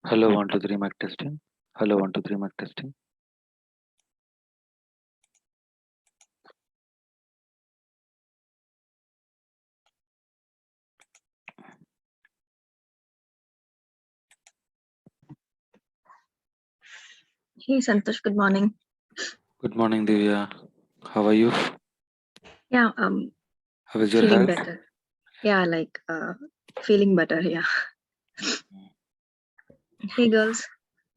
Hello, 1 2 3 mic testing. Hello, 1 2 3 mic testing. Hey Santosh, good morning. Good morning, Divya. How are you? Yeah, How is your feeling health? better. Yeah, feeling better. Yeah. Hey girls,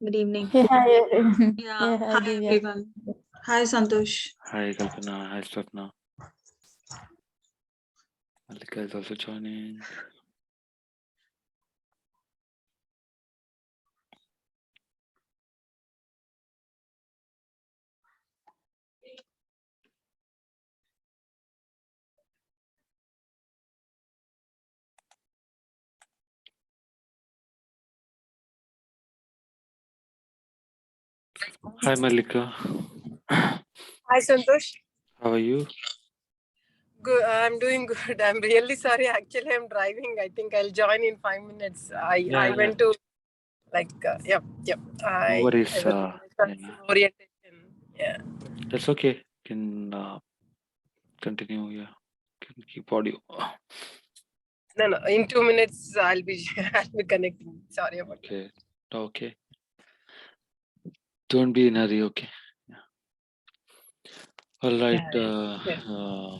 good evening. Yeah, hi, Yeah, hi, hi Divya. everyone. Hi Santosh. Hi, Kalpana. Hi, Swapna. Malika is also joining. Hi, Malika. Hi Santosh. How are you? Good. I'm doing good. I'm really sorry. Actually, I'm driving. I think I'll join in 5 minutes. I Yeah. went to yep. No I worries. was for Yeah, some orientation. Yeah. that's okay. Can continue. Yeah, can keep audio. No. In 2 minutes, I'll be I'll be connecting. Sorry about that. Okay. Okay. Don't be in a hurry. Okay. Yeah. All right. Yeah.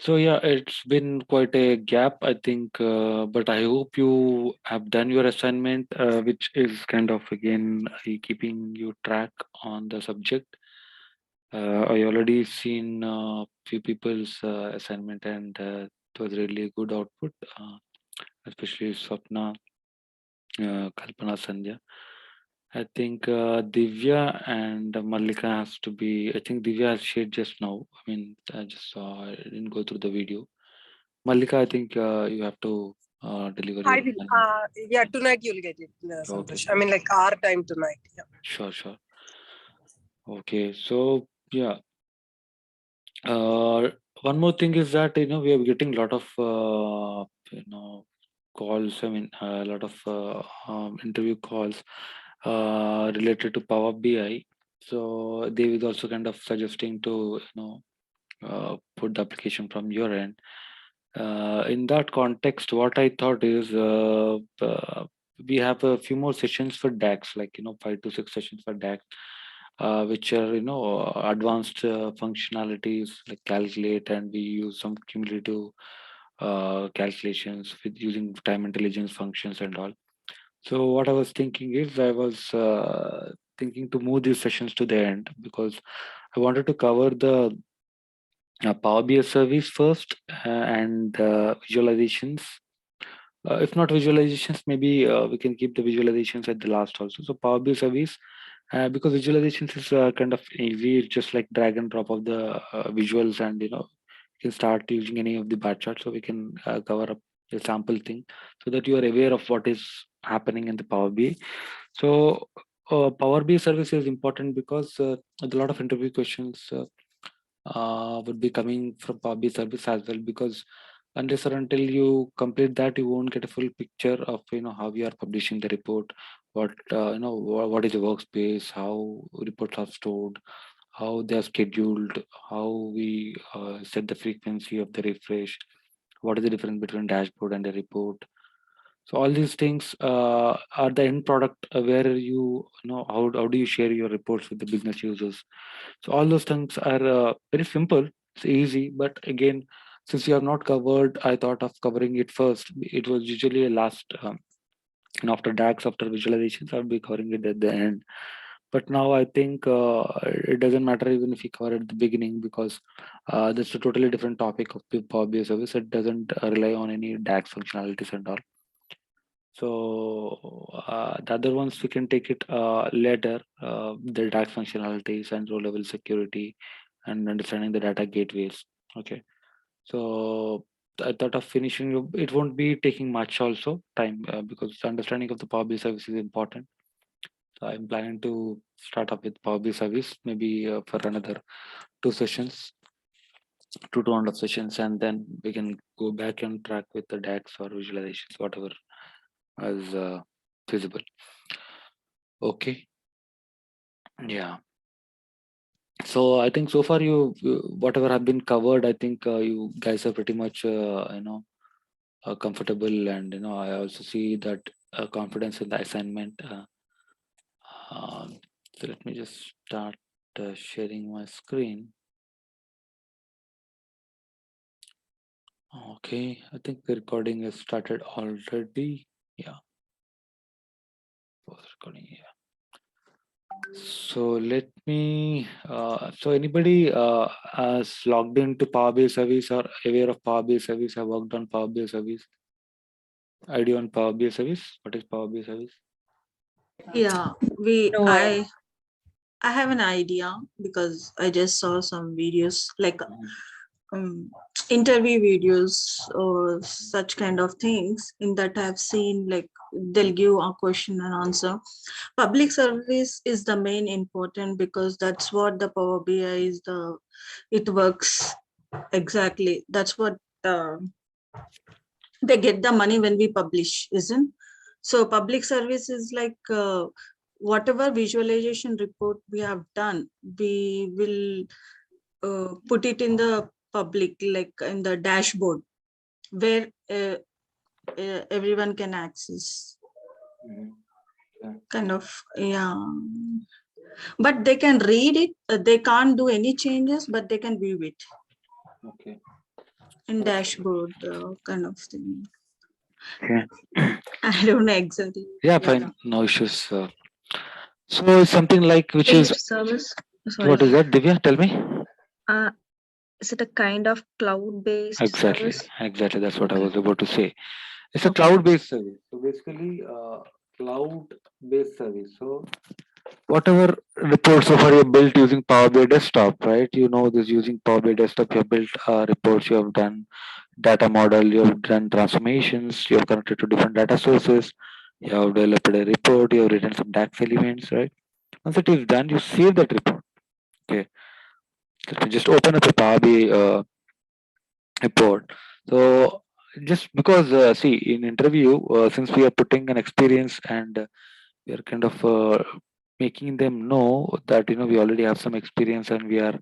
So yeah, it's been quite a gap, I think, but I hope you have done your assignment, which is kind of again keeping you track on the subject. I already seen few people's assignment, and it was really a good output, especially Swapna, Kalpana, Sandhya. I think Divya and Malika has to be. I think Divya has shared just now. I mean, I just saw. I didn't go through the video. Malika, I think you have to deliver I your will. assignment. Yeah. Tonight you'll get it, Okay, Santosh. I mean, like our time tonight. Yeah. sure. Okay, so yeah, uh, one more thing is that we are getting a lot of calls. I mean, a lot of interview calls related to Power BI. So they was also kind of suggesting to put the application from your end. In that context, what I thought is we have a few more sessions for DAX, like 5 to 6 sessions for DAX, which are advanced functionalities like calculate, and we use some cumulative calculations with using time intelligence functions and all. So what I was thinking is I was thinking to move these sessions to the end because I wanted to cover the Power BI service first and visualizations. If not visualizations, maybe we can keep the visualizations at the last also. So Power BI service, because visualizations is kind of easy, it's just like drag and drop of the visuals, and you can start using any of the bar charts. So we can cover up the sample thing so that you are aware of what is happening in the Power BI. So Power BI service is important because a lot of interview questions would be coming from Power BI service as well, because unless or until you complete that, you won't get a full picture of how we are publishing the report, what what is a workspace, how reports are stored, how they are scheduled, how we set the frequency of the refresh, what is the difference between dashboard and a report. So all these things are the end product, where how do you share your reports with the business users. So all those things are very simple. It's easy, but again, since you have not covered, I thought of covering it first. It was usually a last, and after DAX, after visualizations, I'll be covering it at the end. But now I think it doesn't matter even if you cover at the beginning, because that's a totally different topic of the Power BI service. It doesn't rely on any DAX functionalities and all. So the other ones we can take it later, the DAX functionalities and row level security and understanding the data gateways. Okay. So I thought of finishing. It won't be taking much also time, because the understanding of the Power BI service is important. So I'm planning to start up with Power BI service maybe for another 2 sessions, 2.5 sessions, and then we can go back and track with the DAX or visualizations, whatever as feasible. Okay. Yeah. So I think so far whatever have been covered, I think you guys are pretty much comfortable, and I also see that confidence in the assignment. Um, so let me just start sharing my screen. Okay, I think the recording has started already. Yeah, pause recording. Yeah. So let me. So anybody has logged into Power BI service or aware of Power BI service? Have worked on Power BI service? ID on Power BI service? What is Power BI service? Yeah, No. I have an idea because I just saw some videos like interview videos or such kind of things. In that I've seen like they'll give a question and answer. Public service is the main important because that's what the Power BI is it works exactly. That's what they get the money when we publish, isn't? So public service is like whatever visualization report we have done, we will put it in the public, like in the dashboard where everyone can access. Kind of, yeah. But they can read it. They can't do any changes, but they can view it Okay. in dashboard kind of thing. Okay. I don't know exactly. Yeah, fine. No issues. So it's something like which is Service. what is Sorry. that? Divya, tell me. Uh, is it a kind of cloud-based Exactly. service? Exactly. That's what I Okay. was about to say. It's a Okay. cloud-based service. So basically, cloud-based service. So whatever reports so far you built using Power BI Desktop, right? You know this using Power BI Desktop. You have built reports. You have done data model. You have done transformations. You have connected to different data sources. You have developed a report. You have written some DAX elements, right? Once it is done, you save that report. Okay. Let me just open up a Power BI report. So just because see in interview, since we are putting an experience and we are kind of making them know that we already have some experience, and we are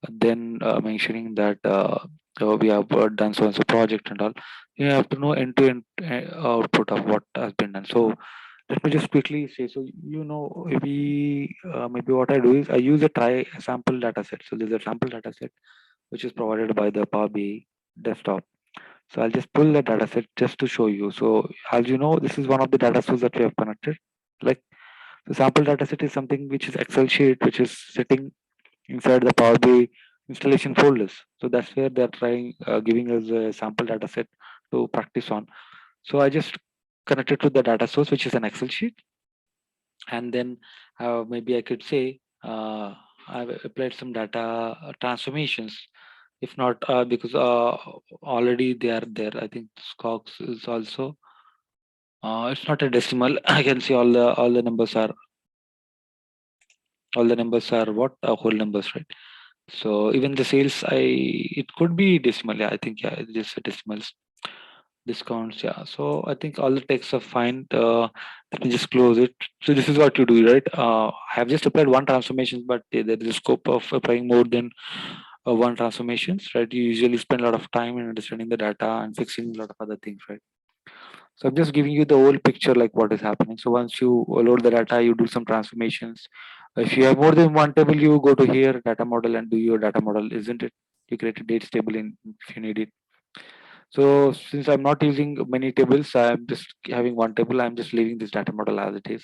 then mentioning that we have done so and so project and all. You have to know end to end output of what has been done. So let me just quickly say, so we maybe what I do is I use a try sample data set. So there's a sample data set which is provided by the Power BI desktop. So I'll just pull the data set just to show you. So as you know, this is one of the data sources that we have connected. Like the sample data set is something which is Excel sheet, which is sitting inside the Power BI installation folders. So that's where they're trying, giving us a sample data set to practice on. So I just connected to the data source, which is an Excel sheet. And then maybe I could say I've applied some data transformations. If not, because already they are there. I think Scox is also. It's not a decimal. I can see all the numbers are what whole numbers, right? So even the sales, it could be decimal. Yeah, I think yeah, it is decimals. Discounts, yeah. So I think all the texts are fine. Let me just close it. So this is what you do, right? I have just applied one transformation, but there is a scope of applying more than one transformations, right? You usually spend a lot of time in understanding the data and fixing a lot of other things, right? So I'm just giving you the whole picture, like what is happening. So once you load the data, you do some transformations. If you have more than one table, you go to here, data model, and do your data model, isn't it? You create a dates table in if you need it. So since I'm not using many tables, I'm just having one table. I'm just leaving this data model as it is.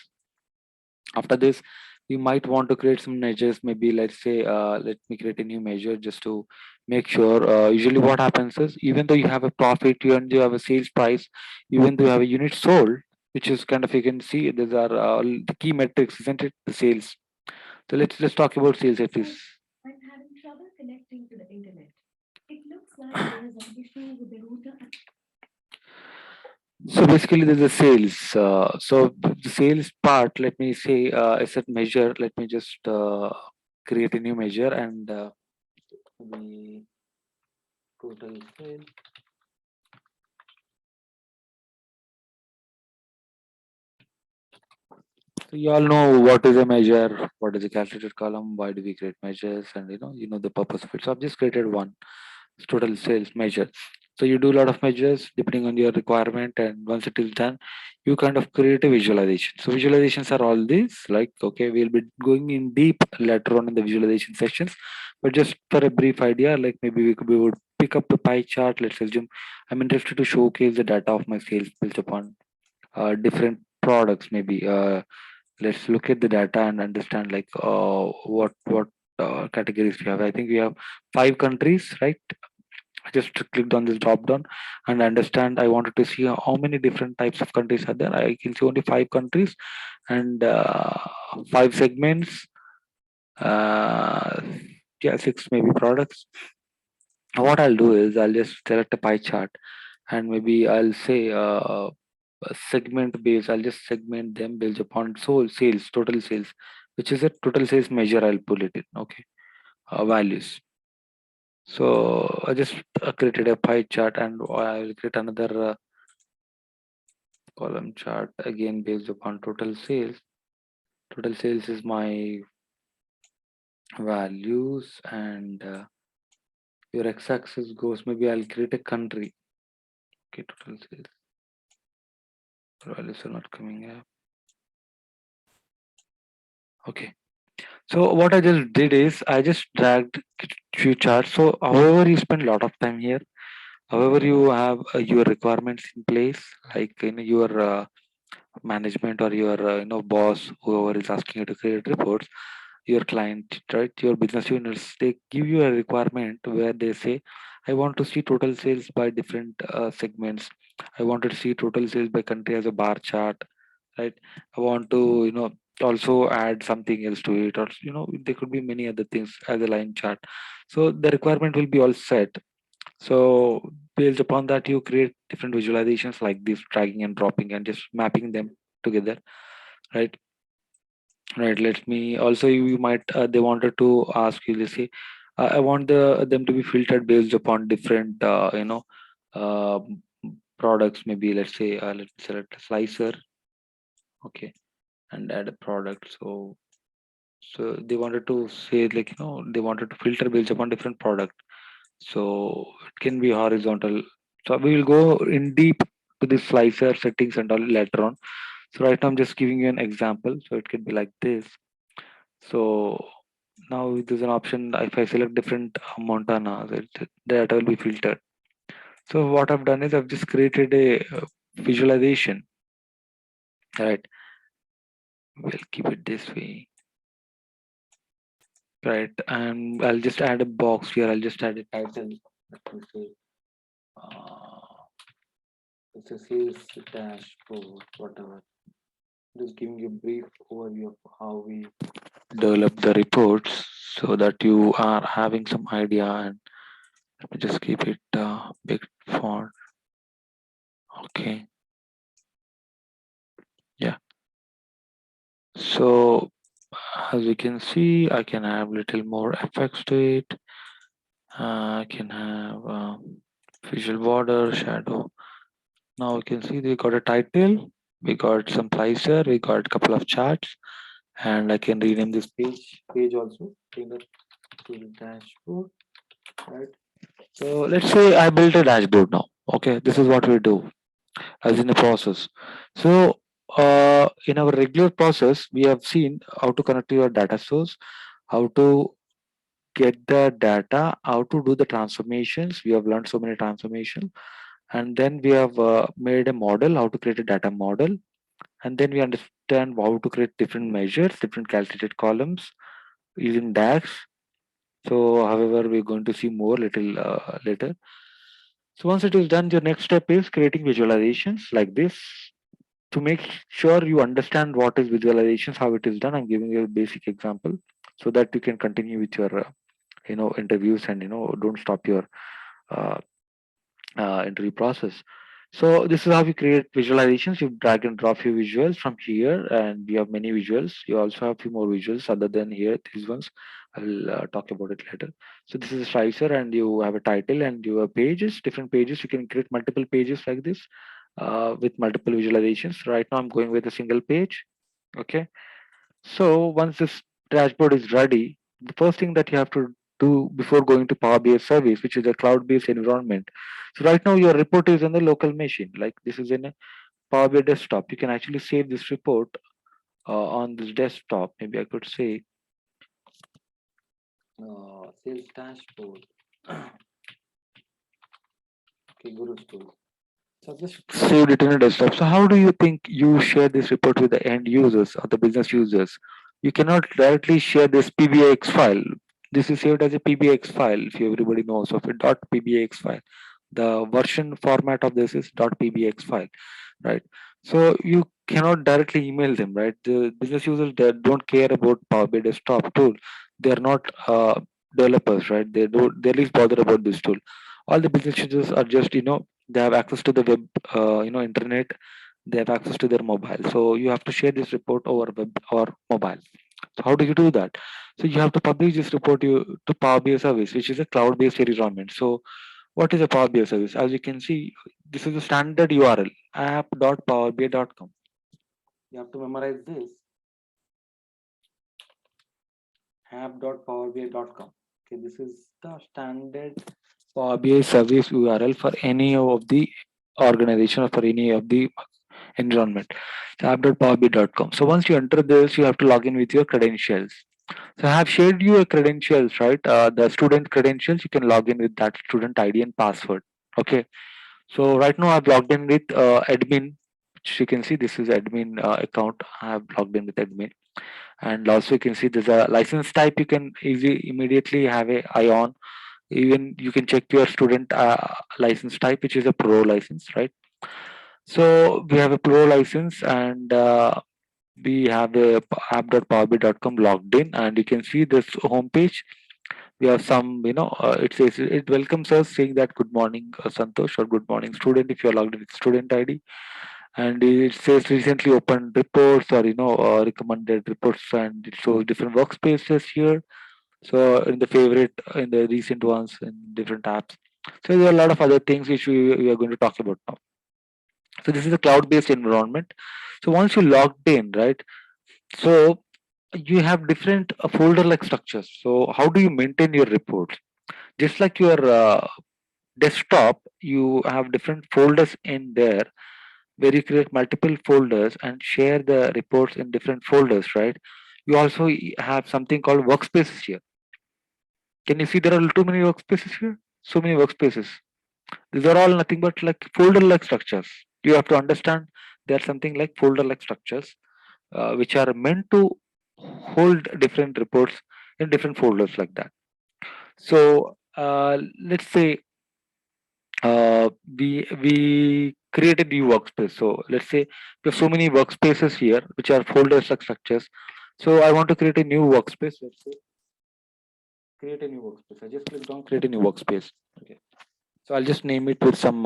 After this, we might want to create some measures. Maybe let's say, let me create a new measure just to make sure. Usually what happens is, even though you have a profit, you have a sales price, even though you have a unit sold, which is kind of, you can see these are the key metrics, isn't it? The sales. So let's talk about sales at least. I'm having trouble connecting to the internet. It looks like there is an issue with the router. So basically, there's a sales. So the sales part, let me say, is a measure. Let me just create a new measure, and we total sales. So you all know what is a measure, what is a calculated column, why do we create measures, and you know the purpose of it. So I've just created one. It's total sales measure. So you do a lot of measures depending on your requirement, and once it is done, you kind of create a visualization. So visualizations are all these. Like, okay, we'll be going in deep later on in the visualization sessions, but just for a brief idea, like maybe we would pick up a pie chart. Let's assume I'm interested to showcase the data of my sales built upon different products. Maybe let's look at the data and understand like what categories we have. I think we have 5 countries, right? I just clicked on this drop down and understand I wanted to see how many different types of countries are there. I can see only 5 countries and 5 segments. Uh, yeah, 6 maybe products. What I'll do is I'll just select a pie chart and maybe I'll say a segment base. I'll just segment them based upon sales, total sales, which is a total sales measure. I'll pull it in. Okay, values. So I just created a pie chart and I will create another column chart again based upon total sales. Total sales is my values and your x-axis goes, maybe I'll create a country. Okay, total sales. Values are not coming up. Okay. So what I just did is I just dragged few charts. So however you spend a lot of time here, however you have your requirements in place, like your management or your boss, whoever is asking you to create reports, your client, right, your business units, they give you a requirement where they say, I want to see total sales by different segments. I want to see total sales by country as a bar chart, right? I want to also add something else to it, or there could be many other things as a line chart. So the requirement will be all set. So based upon that, you create different visualizations like this, dragging and dropping and just mapping them together, right? Right. Let me also, you might they wanted to ask you, let's say, I want them to be filtered based upon different uh, products. Maybe let's say let's select a slicer, okay, and add a product. So they wanted to say like they wanted to filter based upon different product. So it can be horizontal. So we will go in deep to the slicer settings and all later on. So right now I'm just giving you an example. So it can be like this. So now there's an option. If I select different Montana, the data will be filtered. So what I've done is I've just created a visualization. Right. We'll keep it this way. Right. And I'll just add a box here. I'll just add a title. Let me say, it's a sales dashboard, whatever. Just giving you a brief overview of how we develop the reports so that you are having some idea. And let me just keep it big font. Okay. Yeah. So as you can see, I can have little more effects to it. I can have visual border, shadow. Now you can see we got a title, we got some pricer, we got a couple of charts, and I can rename this page also. Bring it to the dashboard, right? So let's say I built a dashboard now. Okay, this is what we do as in a process. So in our regular process, we have seen how to connect to your data source, how to get the data, how to do the transformations. We have learned so many transformations, and then we have made a model, how to create a data model, and then we understand how to create different measures, different calculated columns using DAX. So, however, we're going to see more little later. So once it is done, your next step is creating visualizations like this. To make sure you understand what is visualizations, how it is done, I'm giving you a basic example so that you can continue with your interviews and don't stop your uh, interview process. So this is how we create visualizations. You drag and drop your visuals from here, and we have many visuals. You also have few more visuals other than here. These ones I'll talk about it later. So this is a slicer, and you have a title, and you have pages, different pages. You can create multiple pages like this with multiple visualizations. Right now, I'm going with a single page. Okay. So once this dashboard is ready, the first thing that you have to do before going to Power BI service, which is a cloud-based environment. So right now your report is on the local machine, like this is in a Power BI desktop. You can actually save this report on this desktop. Maybe I could say sales dashboard. Okay, Guru tool. So just saved it in a desktop. So how do you think you share this report with the end users or the business users? You cannot directly share this PBX file. This is saved as a PBX file if everybody knows of it. .pbx file. The version format of this is .pbx file, right? So you cannot directly email them, right? The business users that don't care about Power BI desktop tool. They are not developers, right? They don't. They least bother about this tool. All the business users are just they have access to the web, internet. They have access to their mobile. So you have to share this report over web or mobile. So how do you do that? So you have to publish this report to Power BI service, which is a cloud-based environment. So what is a Power BI service? As you can see, this is a standard URL, app.powerbi.com. You have to memorize this, app.powerbi.com. Okay, this is the standard Power BI service URL for any of the organization or for any of the environment. So app.powerbi.com. So once you enter this, you have to log in with your credentials. So I have shared you a credentials, right? The student credentials, you can log in with that student ID and password. Okay. So right now I've logged in with admin, which you can see this is admin account. I have logged in with admin, and also you can see there's a license type. You can easily immediately have a eye on. Even you can check your student license type, which is a pro license, right? So we have a pro license, and we have a app.powerbi.com logged in, and you can see this homepage. We have some, it says it welcomes us saying that good morning, Santosh, or good morning, student, if you're logged in with student ID. And it says recently opened reports, or recommended reports, and it shows different workspaces here. So in the favorite, in the recent ones, in different apps. So there are a lot of other things which we are going to talk about now. So this is a cloud-based environment. So once you logged in, right? So you have different folder-like structures. So how do you maintain your reports? Just like your desktop, you have different folders in there where you create multiple folders and share the reports in different folders, right? You also have something called workspaces here. Can you see there are too many workspaces here? So many workspaces. These are all nothing but like folder-like structures. You have to understand they are something like folder-like structures, which are meant to hold different reports in different folders like that. So let's say we create a new workspace. So let's say we have so many workspaces here, which are folders like structures. So I want to create a new workspace. Let's say create a new workspace. I just clicked on create a new workspace. Okay. So I'll just name it with some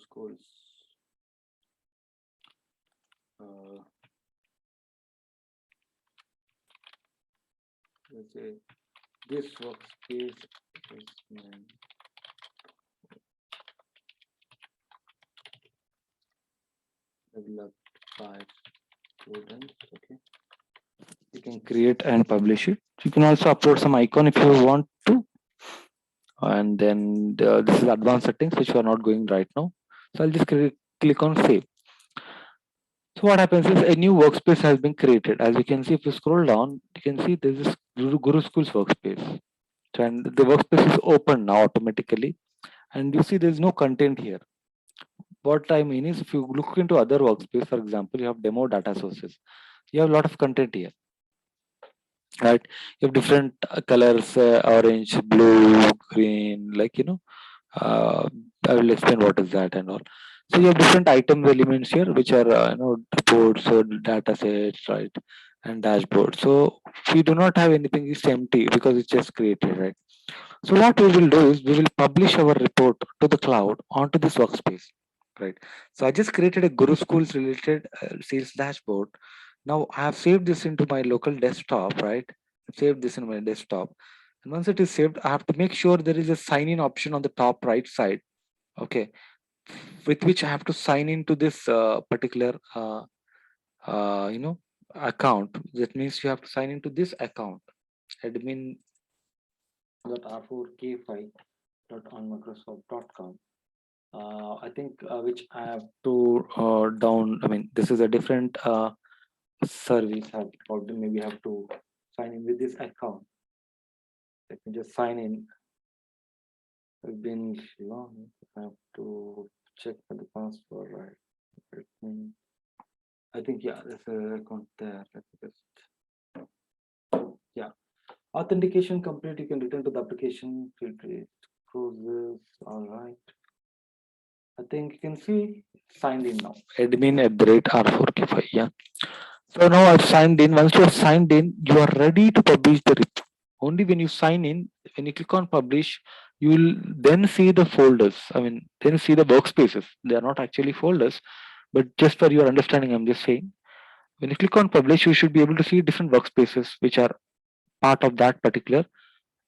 schools. Uh, let's say this workspace is developed by students. Okay. You can create and publish it. You can also upload some icon if you want to. And then this is advanced settings, which we are not going right now. So I'll just click on save. So what happens is a new workspace has been created. As you can see, if you scroll down, you can see this is Guru School's workspace. So, and the workspace is open now automatically. And you see there's no content here. What I mean is if you look into other workspace, for example, you have demo data sources. You have a lot of content here, right? You have different colors, orange, blue, green, uh, I will explain what is that and all. So you have different item elements here, which are reports or data sets, right, and dashboard. So we do not have anything is empty because it's just created, right? So what we will do is we will publish our report to the cloud onto this workspace, right? So I just created a Guru Schools related sales dashboard. Now I have saved this into my local desktop, right? Saved this in my desktop. And once it is saved, I have to make sure there is a sign in option on the top right side. Okay, with which I have to sign into this particular account. That means you have to sign into this account, admin.r4k5.onmicrosoft.com. I think which I have to down. I mean, this is a different service. Maybe have to sign in with this account. Let me just sign in. I've been long. I have to check for the password, right? Let me, I think yeah, there's a account there. Let me just yeah. Authentication complete. You can return to the application. Filter closes. All right. I think you can see signed in now. Admin@r4k5. Yeah. So now I've signed in. Once you have signed in, you are ready to publish the report. Only when you sign in, when you click on publish, you will then see the folders. I mean, then see the workspaces. They are not actually folders, but just for your understanding, I'm just saying. When you click on publish, you should be able to see different workspaces which are part of that particular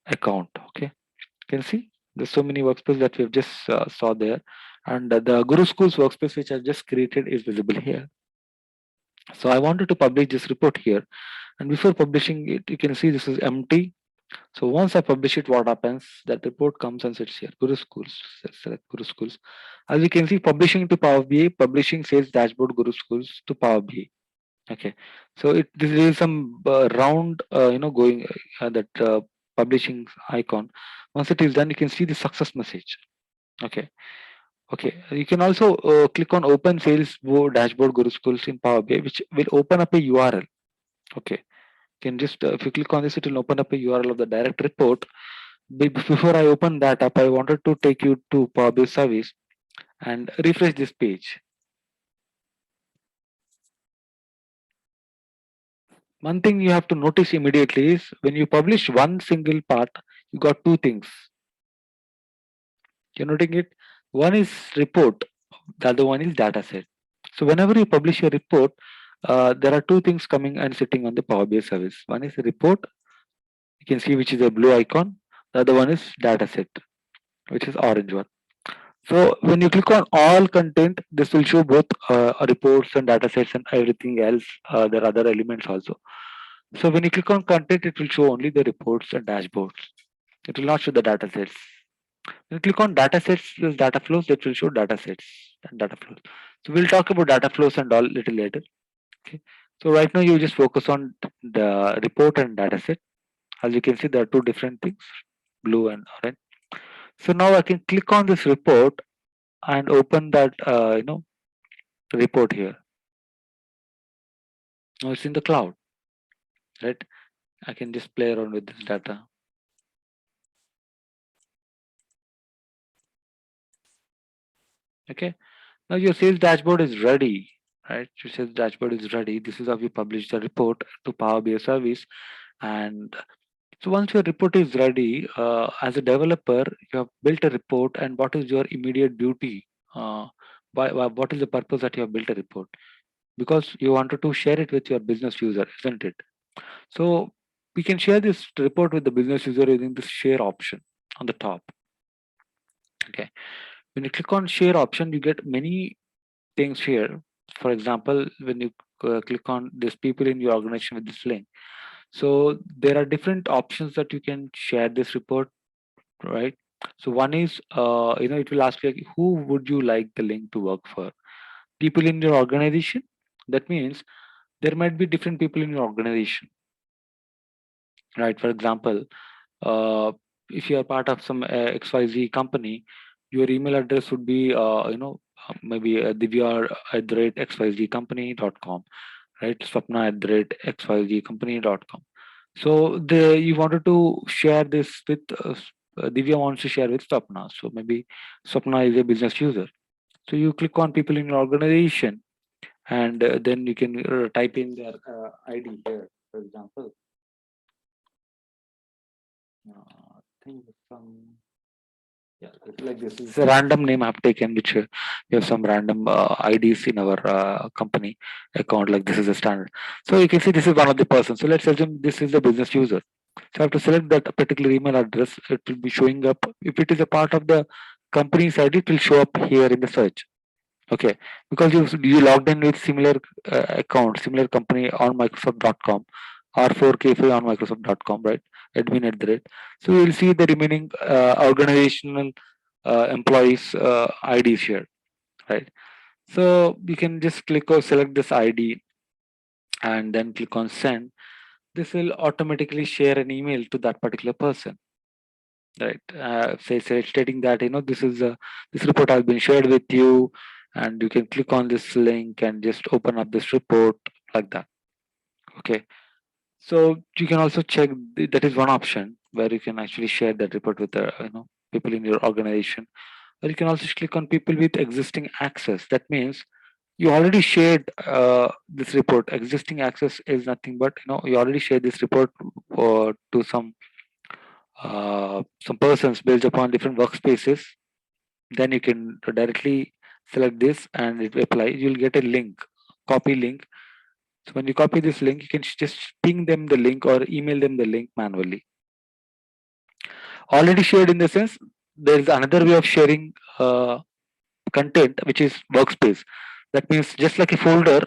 account. Okay, you can see there's so many workspaces that we have just saw there, and the Guru Schools workspace which I just created is visible here. So I wanted to publish this report here, and before publishing it, you can see this is empty. So once I publish it, what happens? That report comes and sits here. Guru Schools. Select Guru Schools. As you can see, publishing to Power BI, publishing sales dashboard Guru Schools to Power BI. Okay, so this is some round, going that publishing icon. Once it is done, you can see the success message. Okay, okay. You can also click on Open Sales Dashboard Guru Schools in Power BI, which will open up a URL. Okay, you can just if you click on this, it will open up a URL of the direct report. Before I open that up, I wanted to take you to Power BI service and refresh this page. One thing you have to notice immediately is when you publish one single part, you got two things. You're noting it. One is report, the other one is dataset. So whenever you publish a report, there are two things coming and sitting on the Power BI service. One is a report, you can see which is a blue icon. The other one is dataset, which is orange one. So when you click on all content, this will show both reports and datasets and everything else. There are other elements also. So when you click on content, it will show only the reports and dashboards. It will not show the datasets. When you click on datasets, use data flows, it will show datasets and data flows. So we'll talk about data flows and all little later. Okay. So right now you just focus on the report and dataset. As you can see, there are two different things, blue and orange. So now I can click on this report and open that report here. Now it's in the cloud, right? I can just play around with this data. Okay. Now your sales dashboard is ready, right? Your sales dashboard is ready. This is how you publish the report to Power BI service. And so once your report is ready, as a developer, you have built a report, and what is your immediate duty? What is the purpose that you have built a report? Because you wanted to share it with your business user, isn't it? So we can share this report with the business user using this share option on the top. Okay. When you click on share option, you get many things here. For example, when you click on this people in your organization with this link, so there are different options that you can share this report, right? So one is it will ask you like, who would you like the link to work for? People in your organization. That means there might be different people in your organization, right? For example, if you are part of some XYZ company, your email address would be maybe divya@xyzcompany.com, right? swapna@xyzcompany.com. So you wanted to share this with Divya wants to share with Swapna. So maybe Swapna is a business user. So you click on people in your organization, and then you can type in their ID here, for example. I think some it's like this. It's a random name I've taken, which we have some random IDs in our company account. Like this is a standard. So you can see this is one of the persons. So let's assume this is the business user. So I have to select that particular email address. It will be showing up. If it is a part of the company's ID, it will show up here in the search. Okay, because you logged in with similar account, similar company on Microsoft.com, R4K5 on Microsoft.com, right? Admin at the rate. So you will see the remaining organizational employees IDs here, right? So you can just click or select this ID and then click on send. This will automatically share an email to that particular person, right? Say stating that this is this report has been shared with you, and you can click on this link and just open up this report like that. Okay, so you can also check that is one option where you can actually share that report with the people in your organization, or you can also click on people with existing access. That means you already shared this report. Existing access is nothing but you already shared this report to some persons based upon different workspaces. Then you can directly select this and it will apply. You'll get a link, copy link. So when you copy this link, you can just ping them the link or email them the link manually. Already shared in the sense, there is another way of sharing content, which is Workspace. That means just like a folder.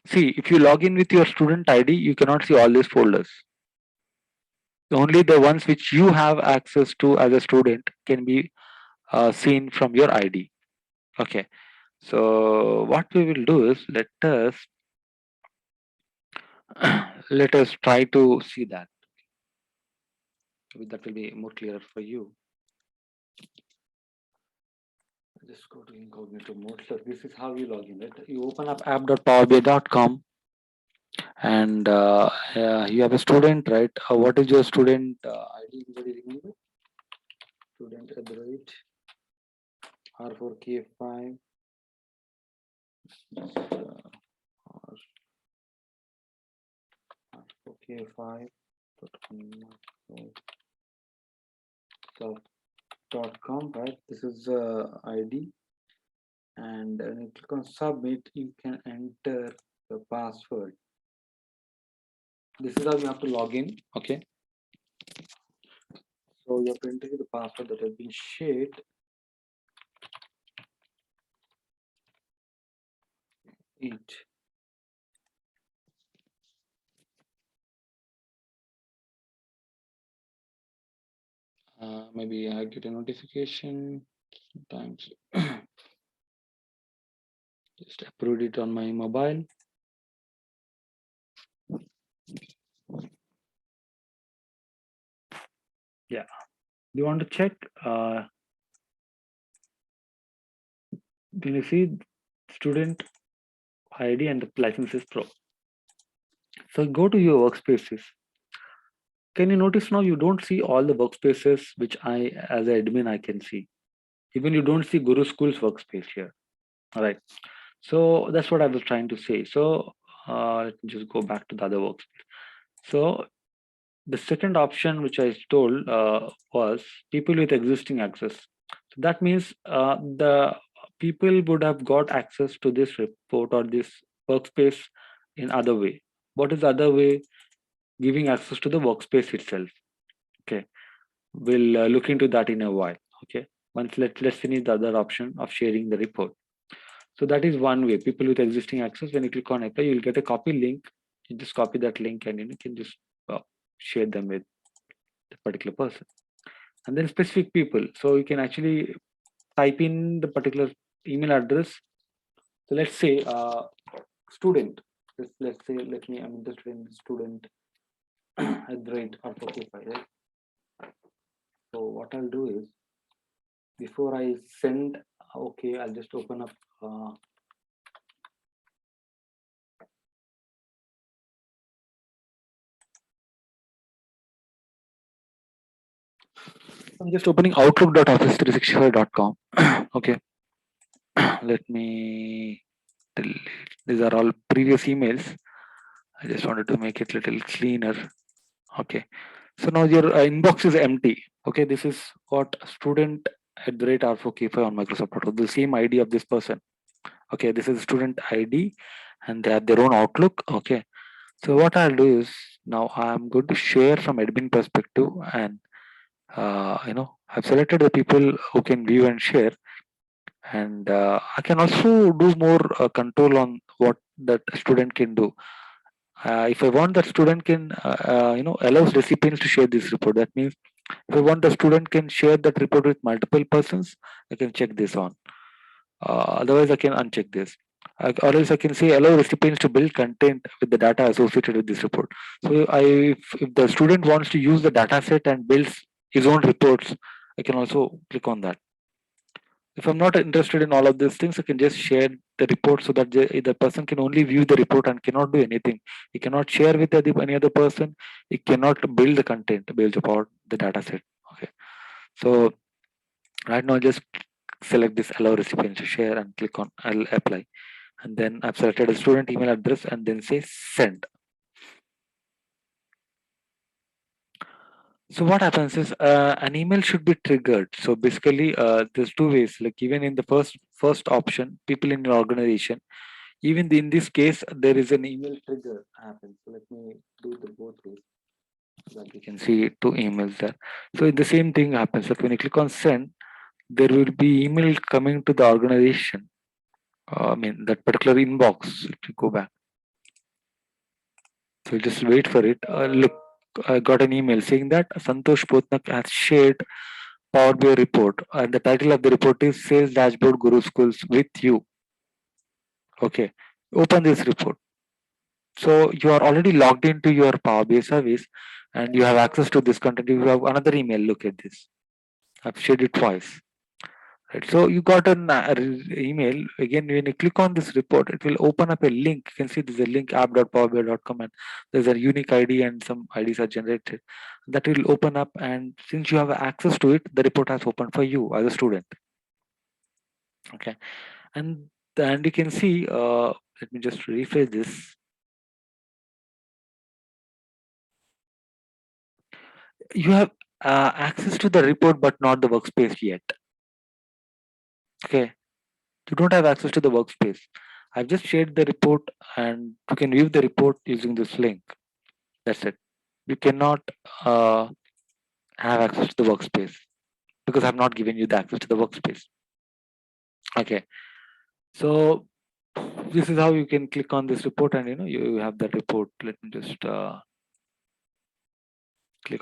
See, if you log in with your student ID, you cannot see all these folders. Only the ones which you have access to as a student can be seen from your ID. Okay. So what we will do is let us try to see that. That will be more clearer for you. Just go to incognito mode. So this is how you log in, right? You open up app.powerbi.com and you have a student, right? What is your student ID? Anybody remember? Student at the rate R4K5. R4K5. .com, right? This is ID, and when you click on submit, you can enter the password. This is how you have to log in. Okay, so you have to enter the password that has been shared. Maybe I get a notification sometimes. Just approved it on my mobile. Yeah. Do you want to check? Can you see student ID and the licenses pro? So go to your workspaces. Can you notice now you don't see all the workspaces which I, as an admin, I can see. Even you don't see Guru School's workspace here. All right. So that's what I was trying to say. So let me just go back to the other workspace. So the second option which I told was people with existing access. So that means the people would have got access to this report or this workspace in other way. What is the other way? Giving access to the workspace itself. Okay, we'll look into that in a while. Okay, once let's finish the other option of sharing the report. So that is one way. People with existing access, when you click on apply, you'll get a copy link. You just copy that link and you can just share them with the particular person. And then specific people. So you can actually type in the particular email address. So let's say student. Let's say I'm interested in student at the rate R45, right? So what I'll do is, before I send, okay, I'll just open up I'm just opening outlook.office365.com. Okay, let me delete. These are all previous emails. I just wanted to make it a little cleaner. Okay, so now your inbox is empty. Okay, this is what student at the rate R4K5 on Microsoft. The same ID of this person. Okay, this is student ID and they have their own Outlook. Okay, so what I'll do is Now I'm going to share from admin perspective, and I've selected the people who can view and share, and I can also do more control on what that student can do. If I want that student can allows recipients to share this report. That means if I want the student can share that report with multiple persons, I can check this on. Otherwise, I can uncheck this. Or else I can say allow recipients to build content with the data associated with this report. So if the student wants to use the data set and builds his own reports, I can also click on that. If I'm not interested in all of these things, I can just share the report so that the person can only view the report and cannot do anything. He cannot share with any other person. He cannot build the content based upon the data set. Okay. So right now, just select this allow recipient to share and click on I'll apply. And then I've selected a student email address and then say send. So what happens is an email should be triggered. So basically, there's two ways. Like even in the first option, people in your organization, even in this case, there is an email trigger happens. So let me do the both ways so that you can see two emails there. So the same thing happens. Like when you click on send, there will be email coming to the organization. I mean that particular inbox. If you go back, so just wait for it. Look, I got an email saying that Santosh Potnak has shared Power BI report, and the title of the report is Sales Dashboard Guru Schools with you. Okay, open this report. So you are already logged into your Power BI service, and you have access to this content. You have another email. Look at this. I've shared it twice. Right. So you got an email again. When you click on this report, it will open up a link. You can see there's a link app.powerbi.com, and there's a unique ID and some IDs are generated. That will open up, and since you have access to it, the report has opened for you as a student. Okay, and you can see. Let me just rephrase this. You have access to the report, but not the workspace yet. Okay, you don't have access to the workspace. I've just shared the report, and you can view the report using this link. That's it. You cannot have access to the workspace because I've not given you the access to the workspace. Okay, so this is how you can click on this report, and you have the report. Let me just click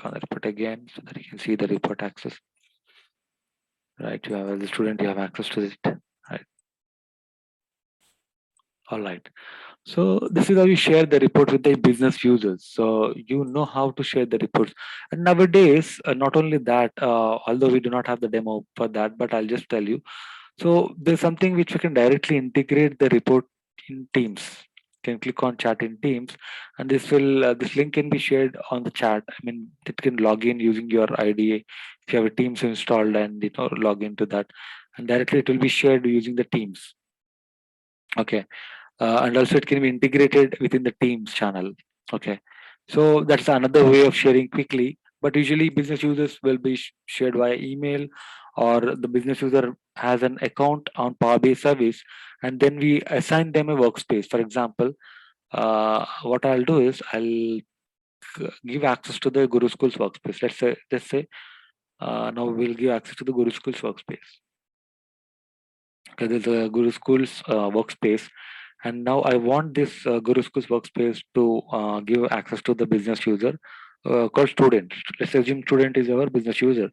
on the report again so that you can see the report access. Right, you have as a student, you have access to it. Right. All right. So this is how you share the report with the business users. So you know how to share the reports. And nowadays, not only that, although we do not have the demo for that, but I'll just tell you. So there's something which we can directly integrate the report in Teams. You can click on chat in Teams, and this link can be shared on the chat. I mean, it can log in using your IDA if you have a Teams installed, and log into that, and directly it will be shared using the Teams. Okay. And also it can be integrated within the Teams channel. Okay, so that's another way of sharing quickly. But usually business users will be shared via email, or the business user has an account on Power BI service, and then we assign them a workspace. For example, what I'll do is I'll give access to the Guru Schools workspace. Let's say now we'll give access to the Guru Schools workspace. Okay, there's a Guru Schools workspace, and now I want this Guru Schools workspace to give access to the business user called student. Let's assume student is our business user,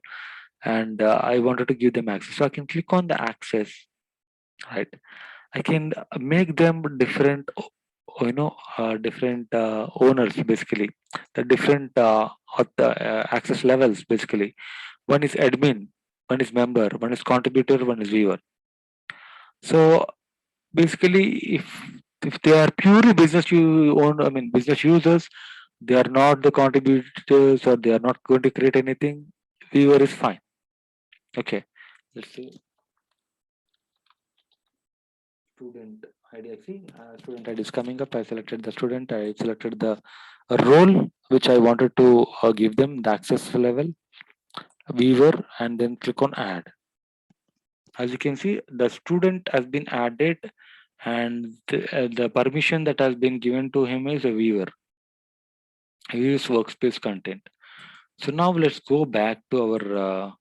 and I wanted to give them access. So I can click on the access, right? I can make them different, different owners basically, the different access levels basically. One is admin, one is member, one is contributor, one is viewer. So basically, if they are purely business users, they are not the contributors, or they are not going to create anything, viewer is fine. Okay, let's see. Student ID. I see student ID is coming up. I selected the student. I selected the role which I wanted to give them the access level, viewer, and then click on add. As you can see, the student has been added, and the permission that has been given to him is a viewer. use workspace content. So now let's go back to our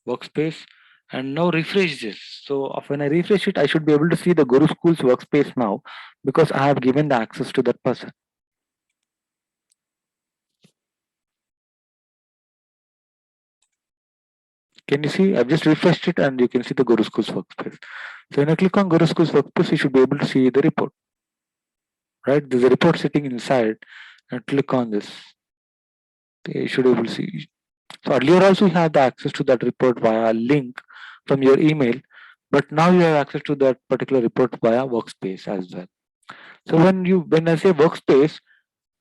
workspace and now refresh this. So when I refresh it, I should be able to see the Guru School's workspace now because I have given the access to that person. Can you see? I've just refreshed it and you can see the Guru School's workspace. So when I click on Guru School's workspace, you should be able to see the report. Right? There's a report sitting inside and click on this. You should be able to see. So earlier also you had the access to that report via a link from your email, but now you have access to that particular report via Workspace as well. So when I say Workspace,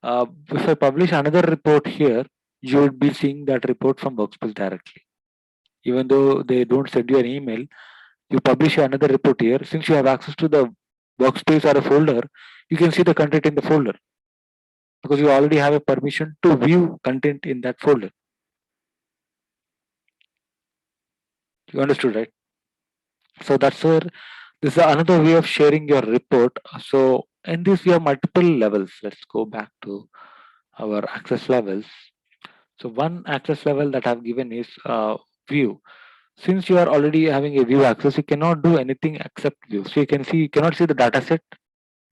if I publish another report here, you would be seeing that report from Workspace directly. Even though they don't send you an email, you publish another report here. Since you have access to the Workspace or a folder, you can see the content in the folder because you already have a permission to view content in that folder. You understood, right? So that's where this is another way of sharing your report. So in this, we have multiple levels. Let's go back to our access levels. So one access level that I've given is view. Since you are already having a view access, you cannot do anything except view. So you cannot see the data set.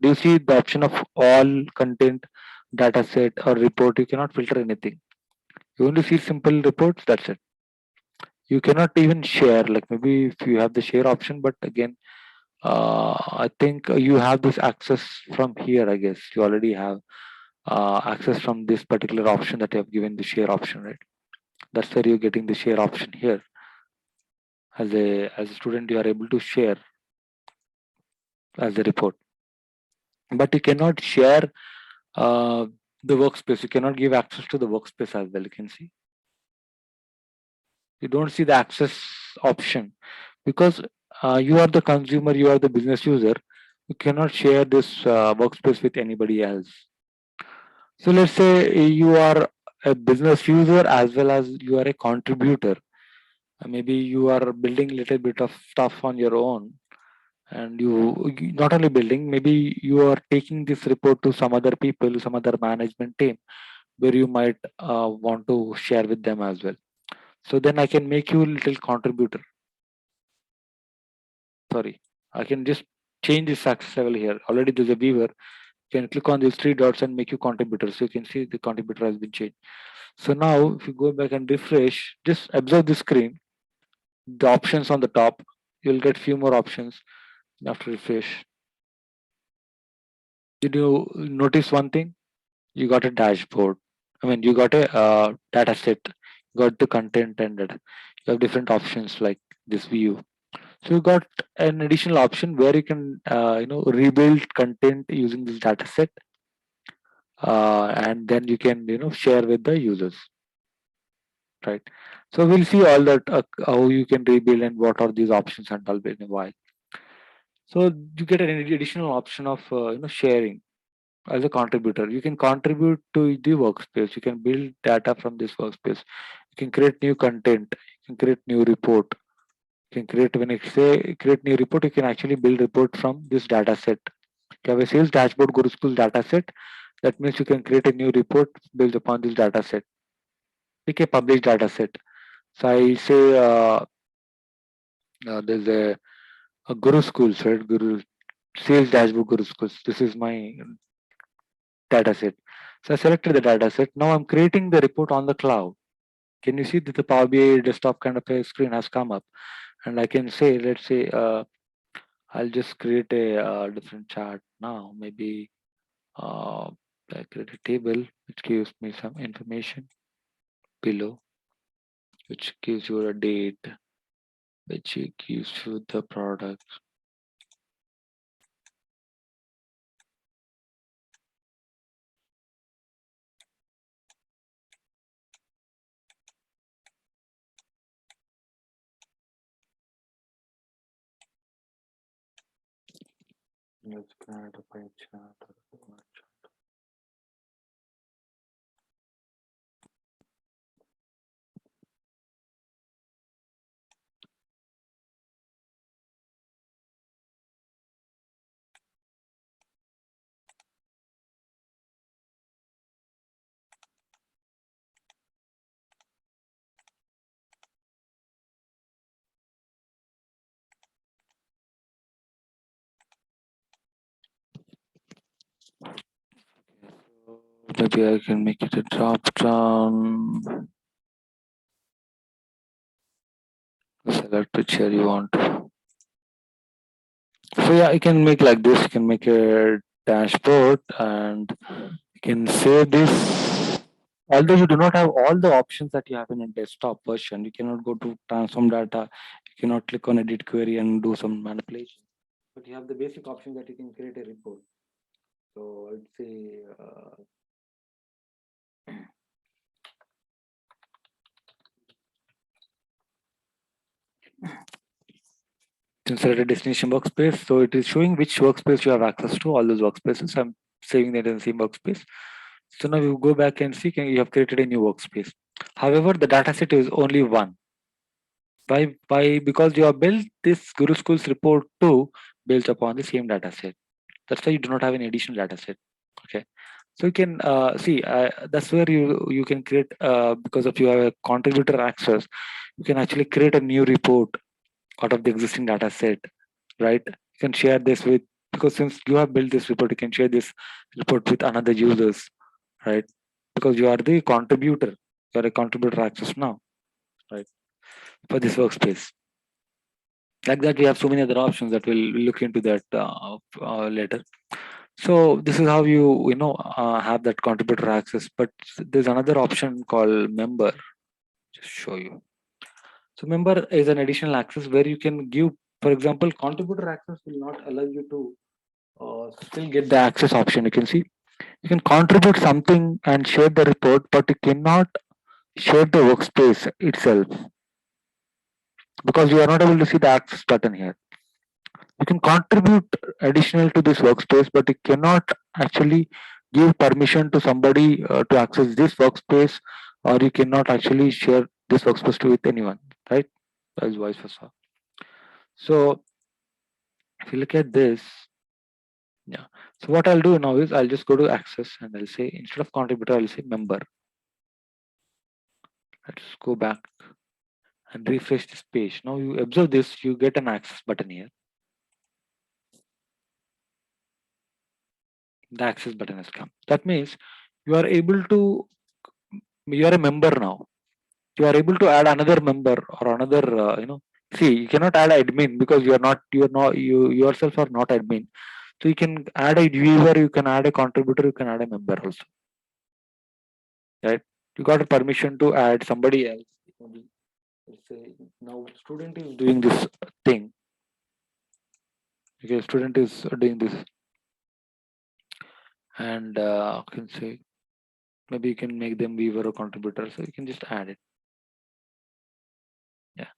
Do you see the option of all content, data set or report? You cannot filter anything. You only see simple reports, that's it. You cannot even share, like maybe if you have the share option, but again, I think you have this access from here, I guess. You already have access from this particular option that you have given the share option, right? That's where you're getting the share option here. As a student, you are able to share as a report. But you cannot share the workspace. You cannot give access to the workspace as well. You can see. You don't see the access option because you are the consumer, you are the business user. You cannot share this workspace with anybody else. So let's say you are a business user as well as you are a contributor. Maybe you are building a little bit of stuff on your own and you not only building, maybe you are taking this report to some other people, some other management team where you might want to share with them as well. So then I can make you a little contributor. Sorry, I can just change the success level here. Already there's a viewer. You can click on these three dots and make you contributor. So you can see the contributor has been changed. So now if you go back and refresh, just observe the screen, the options on the top, you'll get few more options after refresh. Did you notice one thing? You got a dashboard. I mean, you got a data set, you got the content and you have different options like this view. So you got an additional option where you can, rebuild content using this data set, and then you can, share with the users, right? So we'll see all that how you can rebuild and what are these options and all in a while. So you get an additional option of, sharing as a contributor. You can contribute to the workspace. You can build data from this workspace. You can create new content. You can create new report. You can create, when I say create new report, you can actually build report from this data set. You have a sales dashboard Guru School data set. That means you can create a new report built upon this data set. Pick a published data set. So I say there's a Guru Schools, right? Guru Sales Dashboard Guru Schools. This is my data set. So I selected the data set. Now I'm creating the report on the cloud. Can you see that the Power BI desktop kind of a screen has come up? And I can say, let's say, I'll just create a different chart now. Maybe I create a table which gives me some information below, which gives you a date, which gives you the product. Let's create a pie chart. maybe I can make it a drop down. Select which chair you want. So yeah, you can make like this. You can make a dashboard and you can save this. Although you do not have all the options that you have in a desktop version, you cannot go to transform data. You cannot click on edit query and do some manipulation. But you have the basic option that you can create a report. So I'd say select a destination workspace. So it is showing which workspace you have access to, all those workspaces. I'm saving that in the same workspace. So now you go back and see, you have created a new workspace. However, the dataset is only one. Why? Because you have built this Guru Schools report 2 built upon the same dataset. That's why you do not have an additional dataset. Okay. So you can see that's where you can create because of you have a contributor access, you can actually create a new report out of the existing data set, right? You can share this with, because since you have built this report, you can share this report with another users, right? Because you are the contributor, you are a contributor access now, right? For this workspace. Like that, we have so many other options that we'll look into that later. So this is how you have that contributor access. But there's another option called member. Just show you. So member is an additional access where you can give, for example, contributor access will not allow you to still get the access option. You can see you can contribute something and share the report, but you cannot share the workspace itself because you are not able to see the access button here. You can contribute additional to this workspace, but you cannot actually give permission to somebody to access this workspace, or you cannot actually share this workspace to with anyone, right? As vice versa. So if you look at this, yeah. So what I'll do now is I'll just go to access and I'll say, instead of contributor, I'll say member. Let's go back and refresh this page. Now you observe this, you get an access button here. The access button has come. That means you are able to, you are a member now. You are able to add another member or another, see, you cannot add admin because you yourself are not admin. So you can add a viewer, you can add a contributor, you can add a member also. Right? You got a permission to add somebody else. Let's say now student is doing this thing. Okay, student is doing this, and you can say maybe you can make them viewer or contributor, so you can just add it. Yeah.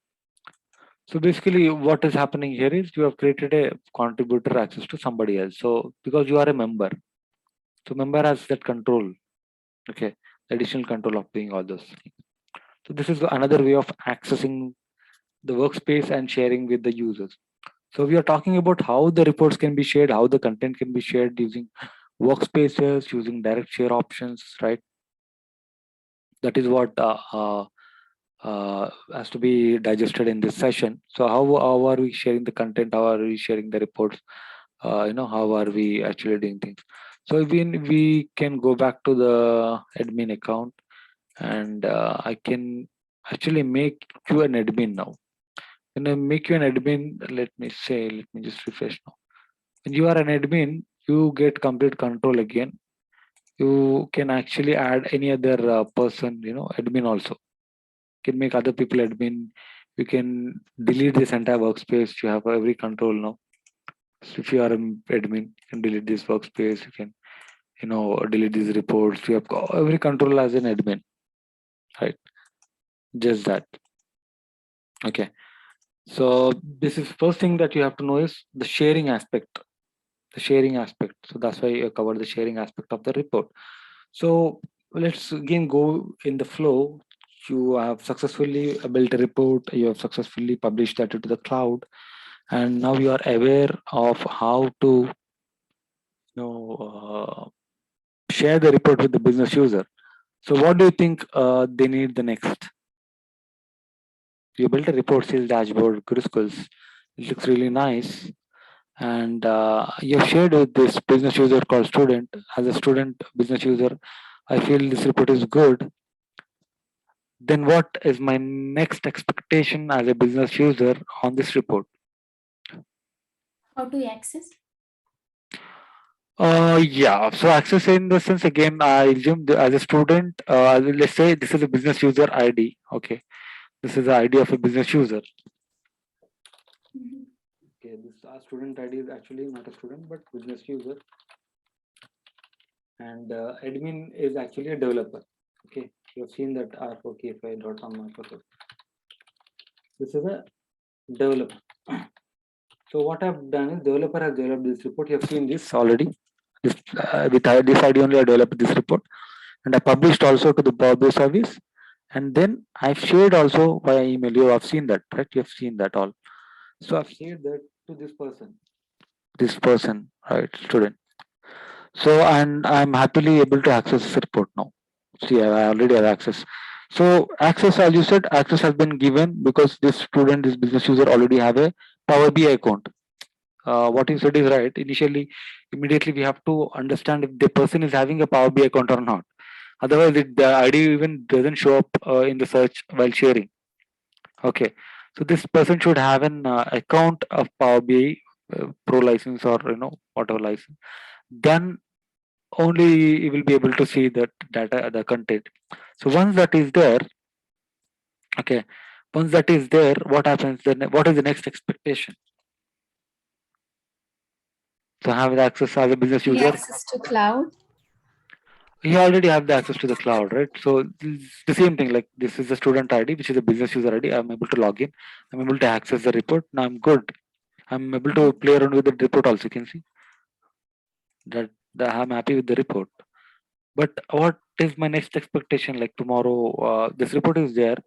So basically, what is happening here is you have created a contributor access to somebody else. So because you are a member, so member has that control. Okay, additional control of doing all those things. So this is another way of accessing the workspace and sharing with the users. So we are talking about how the reports can be shared, how the content can be shared using workspaces, using direct share options, right? That is what has to be digested in this session. So how are we sharing the content? How are we sharing the reports? How are we actually doing things? So we can go back to the admin account, and I can actually make you an admin now. When I make you an admin, let me just refresh now. When you are an admin, you get complete control again. You can actually add any other person, admin also. You can make other people admin. You can delete this entire workspace. You have every control now. So if you are an admin, you can delete this workspace. You can, delete these reports. You have every control as an admin, right? Just that. Okay. So this is first thing that you have to know is the sharing aspect. The sharing aspect. So that's why I covered the sharing aspect of the report. So let's again go in the flow. You have successfully built a report. You have successfully published that into the cloud, and now you are aware of how to, share the report with the business user. So what do you think they need the next? You built a report sales dashboard, Guru Schools. It looks really nice. And you have shared with this business user called student. As a student business user, I feel this report is good, then what is my next expectation as a business user on this report? How to access? Yeah. So access in the sense, again, I assume as a student, let's say this is a business user ID. Okay, this is the ID of a business user. Mhm. Okay, this student ID is actually not a student but business user, and admin is actually a developer. Okay, you have seen that r4kfi.com. This is a developer. So what I've done is developer has developed this report. You have seen this already. This with this ID only I developed this report, and I published also to the Power BI service, and then I've shared also via email. You have seen that, right? You have seen that all. So I've shared that to this person, right, student. So and I'm happily able to access this report now. See, I already have access. So access, as you said, access has been given because this student, this business user already have a Power BI account. What you said is right. Initially, immediately we have to understand if the person is having a Power BI account or not. Otherwise, the ID even doesn't show up in the search while sharing. Okay, so this person should have an account of Power BI Pro license or whatever license. Then only you will be able to see that data, the content. So once that is there, okay, once that is there, what happens then? What is the next expectation? To have the access as a business The user, access to cloud. you already have the access to the cloud, right? So this is the same thing. Like this is the student ID, which is a business user ID. I'm able to log in. I'm able to access the report. Now I'm good. I'm able to play around with the report also. You can see that I'm happy with the report. But what is my next expectation? Like tomorrow, this report is there,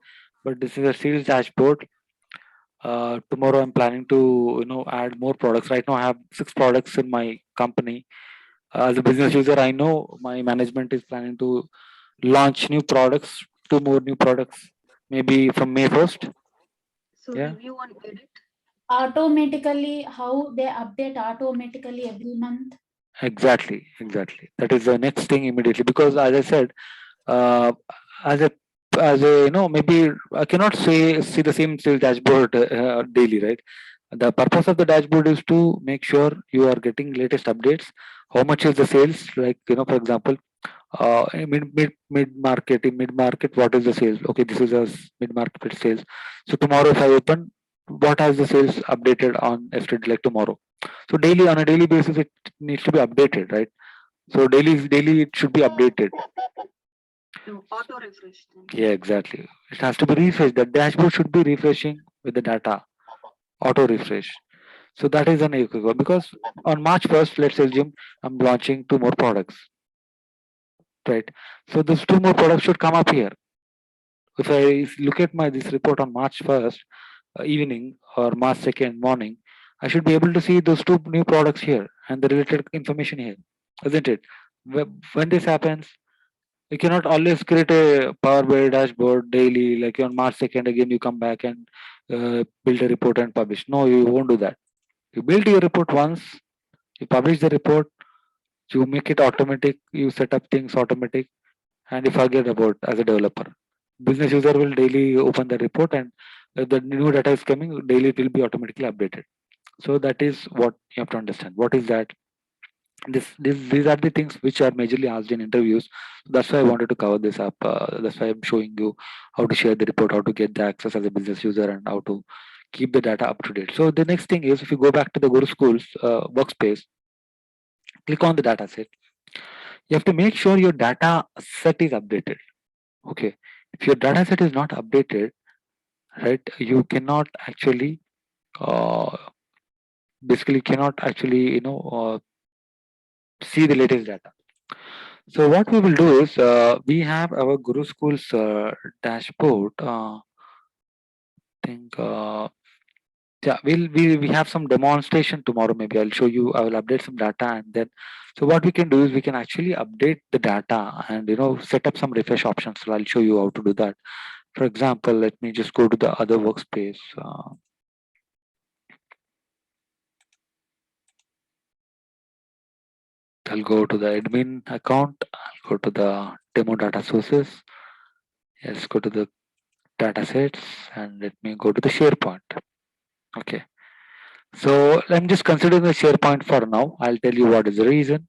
but this is a sales dashboard. Tomorrow I'm planning to add more products. Right now I have 6 products in my company. As a business user, I know my management is planning to launch new products, 2 more new products, maybe from May 1st. So Yeah, review on edit. Automatically, how they update automatically every month. exactly. That is the next thing immediately because, as I said, uh, as a maybe I cannot see the same sales dashboard daily, right? The purpose of the dashboard is to make sure you are getting latest updates. How much is the sales? Like for example, in mid market, what is the sales? Okay, this is a mid market sales. So tomorrow, if I open, what has the sales updated on yesterday, like tomorrow? So daily, on a daily basis, it needs to be updated, right? So daily it should be updated. No, auto refresh. Then. Yeah, exactly. It has to be refreshed. The dashboard should be refreshing with the data, auto refresh. So that is an equivalent because on March 1st, let's assume I'm launching 2 more products, right? So those 2 more products should come up here. If I look at my this report on March 1st evening or March 2nd morning, I should be able to see those 2 new products here and the related information here, isn't it? When this happens, you cannot always create a Power BI dashboard daily, like on March 2nd, again you come back and build a report and publish. No, you won't do that. You build your report once, you publish the report, you make it automatic, you set up things automatic, and you forget about as a developer. Business user will daily open the report and the new data is coming, daily it will be automatically updated. So that is what you have to understand. What is that? These are the things which are majorly asked in interviews. That's why I wanted to cover this up. That's why I'm showing you how to share the report, how to get the access as a business user, and how to keep the data up to date. So the next thing is, if you go back to the Guru Schools workspace, click on the data set. You have to make sure your data set is updated. Okay, if your data set is not updated, right, you cannot actually uh, basically cannot actually see the latest data. So what we will do is we have our Guru Schools dashboard. Think yeah, we have some demonstration tomorrow. Maybe I'll show you. I will update some data and then. So what we can do is we can actually update the data and set up some refresh options. So I'll show you how to do that. For example, let me just go to the other workspace. I'll go to the admin account. I'll go to the demo data sources. Yes, go to the datasets and let me go to the SharePoint. Okay. So I'm just considering the SharePoint for now. I'll tell you what is the reason.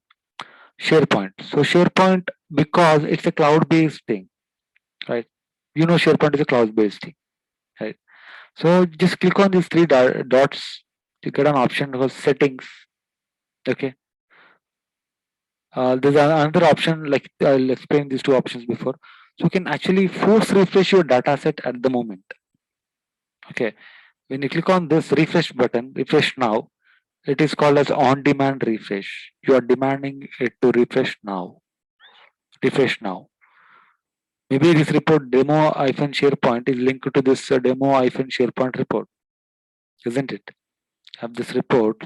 SharePoint. So SharePoint, because it's a cloud-based thing, right? You know SharePoint is a cloud-based thing, right? So just click on these three dots to get an option called settings. Okay. There's another option, like I'll explain these two options before. So you can actually force refresh your data set at the moment. Okay. When you click on this refresh button, refresh now, it is called as on-demand refresh. You are demanding it to refresh now. Refresh now. Maybe this report demo-SharePoint is linked to this demo-SharePoint report, isn't it? Have this report.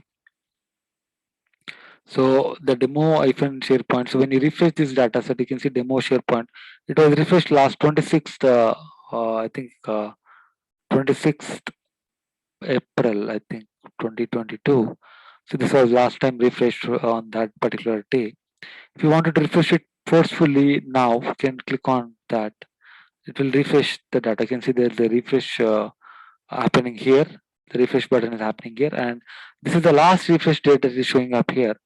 So the demo-SharePoint. So when you refresh this data set, you can see demo SharePoint. It was refreshed last 26th, I think 26th April, I think 2022. So this was last time refreshed on that particular day. If you wanted to refresh it forcefully now, you can click on that. It will refresh the data. You can see there's the refresh happening here. The refresh button is happening here, and this is the last refresh date that is showing up here.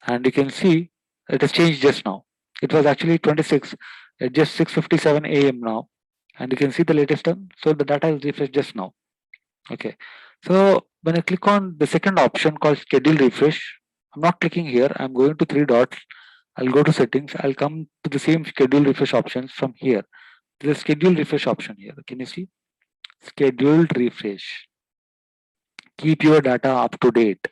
And you can see it has changed just now. It was actually 26, just 6:57 a.m. now, and you can see the latest one. So the data is refreshed just now. Okay. So when I click on the second option called schedule refresh, I'm not clicking here. I'm going to three dots. I'll go to settings. I'll come to the same schedule refresh options from here. There's a schedule refresh option here. Can you see? Scheduled refresh. Keep your data up to date.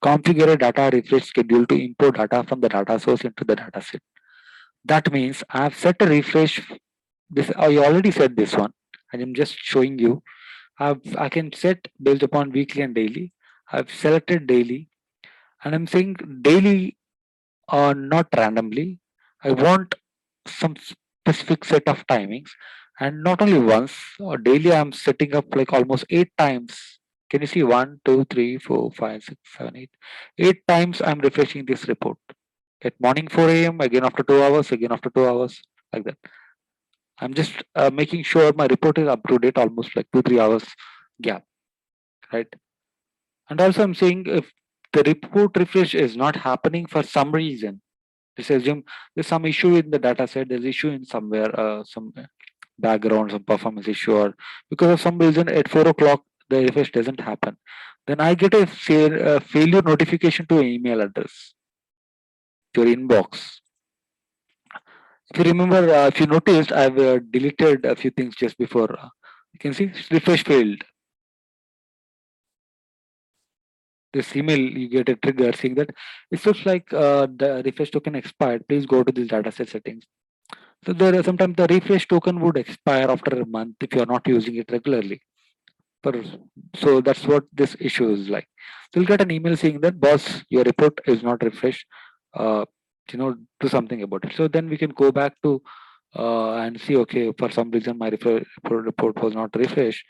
Configure a data refresh schedule to import data from the data source into the dataset. That means I have set a refresh. This I already said this one, and I'm just showing you. I can set based upon weekly and daily. I've selected daily, and I'm saying daily or not randomly. I want some specific set of timings, and not only once or daily. I'm setting up like almost 8 times. Can you see 1, 2, 3, 4, 5, 6, 7, 8? 8 times I'm refreshing this report. At morning 4 a.m. again after 2 hours, again after 2 hours, like that. I'm just making sure my report is up to date, almost like 2-3 hours gap, right? And also I'm saying if the report refresh is not happening for some reason, let's assume there's some issue in the data set, there's issue in somewhere, some background, some performance issue, or because of some reason at 4 o'clock the refresh doesn't happen, then I get a failure notification to an email address, to your inbox. If you remember, if you noticed, I've deleted a few things just before. You can see refresh failed. This email, you get a trigger saying that it looks like the refresh token expired. Please go to this dataset settings. So there are sometimes the refresh token would expire after a month if you are not using it regularly. So that's what this issue is like. So you'll get an email saying that, boss, your report is not refreshed. Uh, do something about it. So then we can go back to and see, okay, for some reason my report was not refreshed,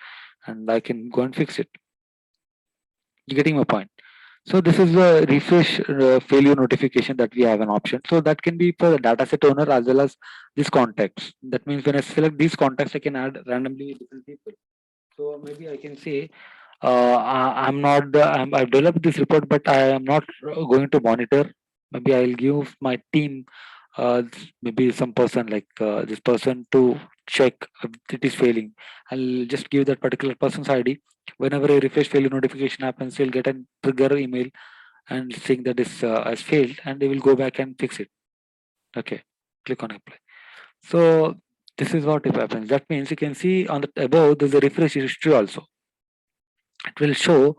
and I can go and fix it. You getting my point? So this is a refresh failure notification that we have an option. So that can be for the dataset owner as well as this context. That means when I select these contexts, I can add randomly different people. So maybe I can say I've developed this report, but I am not going to monitor. Maybe I'll give my team maybe some person like this person to check if it is failing. I'll just give that particular person's ID. Whenever a refresh failure notification happens, he'll get a trigger email and saying that this has failed, and they will go back and fix it. Okay, click on apply. So this is what it happens. That means you can see on the above there's a refresh history also. It will show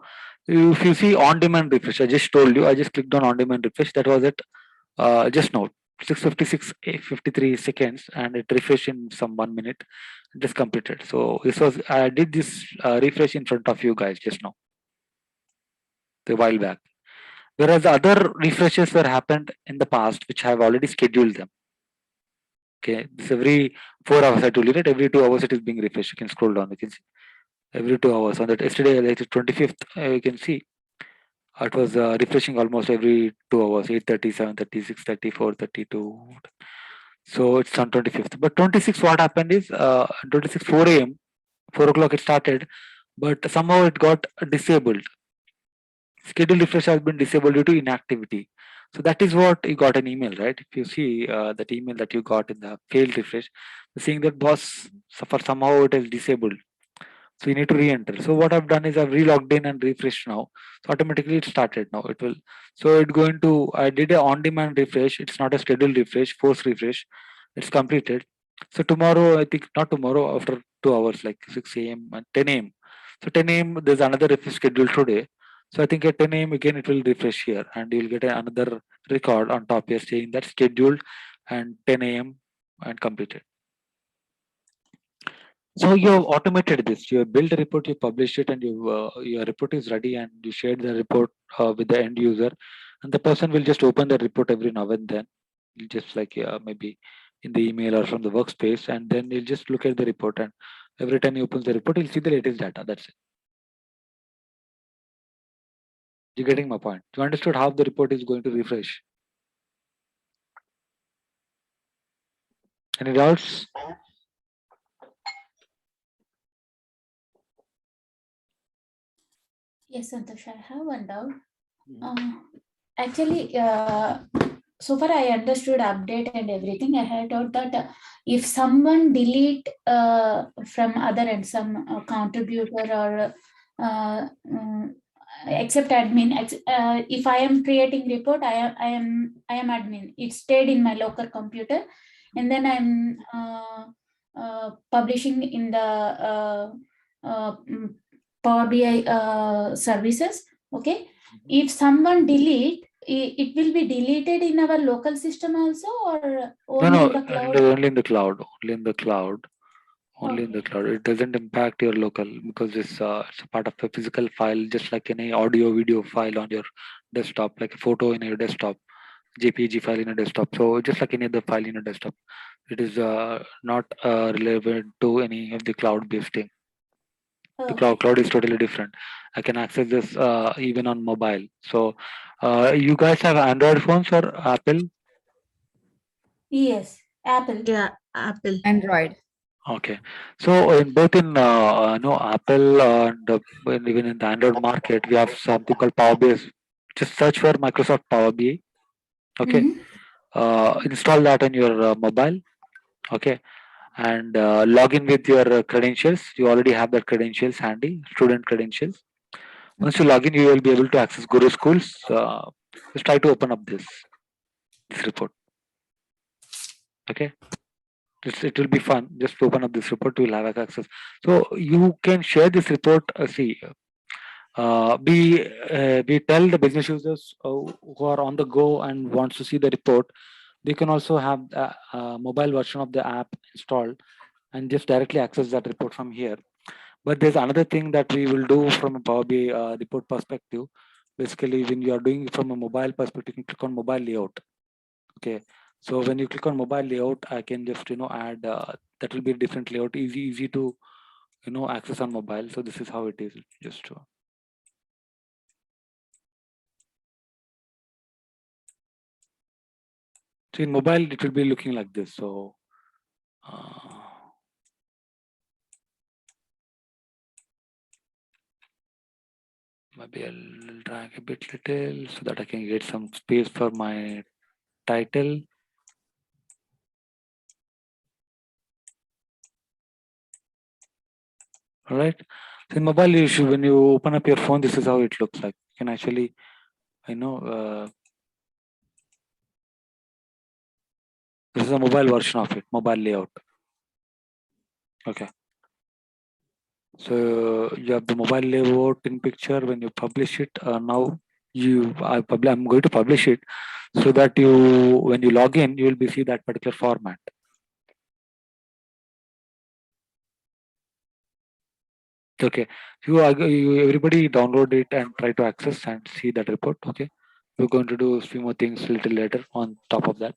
if you see on-demand refresh. I just told you. I just clicked on on-demand refresh. That was it. Just note 6:56 53 seconds, and it refreshed in some 1 minute. Just completed. So this was I did this refresh in front of you guys just now, a while back. Whereas the other refreshes were happened in the past, which I have already scheduled them. Okay, this every 4 hours I told you that every 2 hours it is being refreshed. You can scroll down. You can see every 2 hours. On that yesterday, like 25th, you can see it was refreshing almost every 2 hours. 8:30, 7:30, 6:30, 4:32. So it's on 25th. But 26th, what happened is 26 4 a.m. 4 o'clock it started, but somehow it got disabled. Schedule refresh has been disabled due to inactivity. So that is what you got an email, right? If you see that email that you got in the failed refresh, seeing that boss for somehow it is disabled. So you need to re-enter. So what I've done is I've re-logged in and refreshed now. So automatically it started now. It will. So it's going to. I did a on-demand refresh. It's not a scheduled refresh, force refresh. It's completed. So tomorrow, I think not tomorrow. After 2 hours, like 6 a.m. and 10 a.m. So 10 a.m. there's another refresh scheduled today. So I think at 10 a.m. again it will refresh here, and you'll get another record on top here saying that scheduled and 10 a.m. and completed. So you have automated this. You have built a report, you published it, and your report is ready, and you shared the report with the end user, and the person will just open the report every now and then, just like maybe in the email or from the workspace, and then he'll just look at the report, and every time he opens the report, he'll see the latest data. That's it. You getting my point? You understood how the report is going to refresh? Any doubts? Yes, Santosh, I have one doubt. Actually, so far I understood update and everything. I had thought that if someone delete from other end, some contributor or except admin, if I am creating report, I am admin. It stayed in my local computer, and then I'm publishing in the Power BI services. Okay, if someone delete, it will be deleted in our local system also, or only in the cloud? Only in the cloud. Only in the cloud. Only in the Okay. cloud. It doesn't impact your local because it's a part of a physical file, just like any audio video file on your desktop, like a photo in your desktop, JPG file in a desktop. So just like any other file in a desktop, it is not relevant to any of the cloud-based thing. The Okay. cloud is totally different. I can access this even on mobile. So you guys have Android phones or Apple? Yes, Apple. Yeah, Apple. Android. Okay, so in both in no Apple and even in the Android market, we have something called Power BI. Just search for Microsoft Power BI. Okay, Mhm. install that on your mobile. Okay, and log in with your credentials. You already have that credentials handy, student credentials. Once you log in, you will be able to access Guru Schools. Just try to open up this report. Okay. It will be fun. Just open up this report. You will have access. So you can share this report. We tell the business users who are on the go and wants to see the report. They can also have a mobile version of the app installed and just directly access that report from here. But there's another thing that we will do from a Power BI report perspective. Basically, when you are doing it from a mobile perspective, you can click on mobile layout. Okay, so when you click on mobile layout, I can just add that will be a different layout, easy to access on mobile. So this is how it is. Just so in mobile it will be looking like this. So maybe I'll drag a bit little so that I can get some space for my title. All right. So in mobile issue, when you open up your phone, this is how it looks like. You can actually, this is a mobile version of it, mobile layout. Okay. So you have the mobile layout in picture. When you publish it, now I'm going to publish it so that when you log in, you will be see that particular format. Okay, everybody download it and try to access and see that report. Okay, we're going to do a few more things a little later on top of that.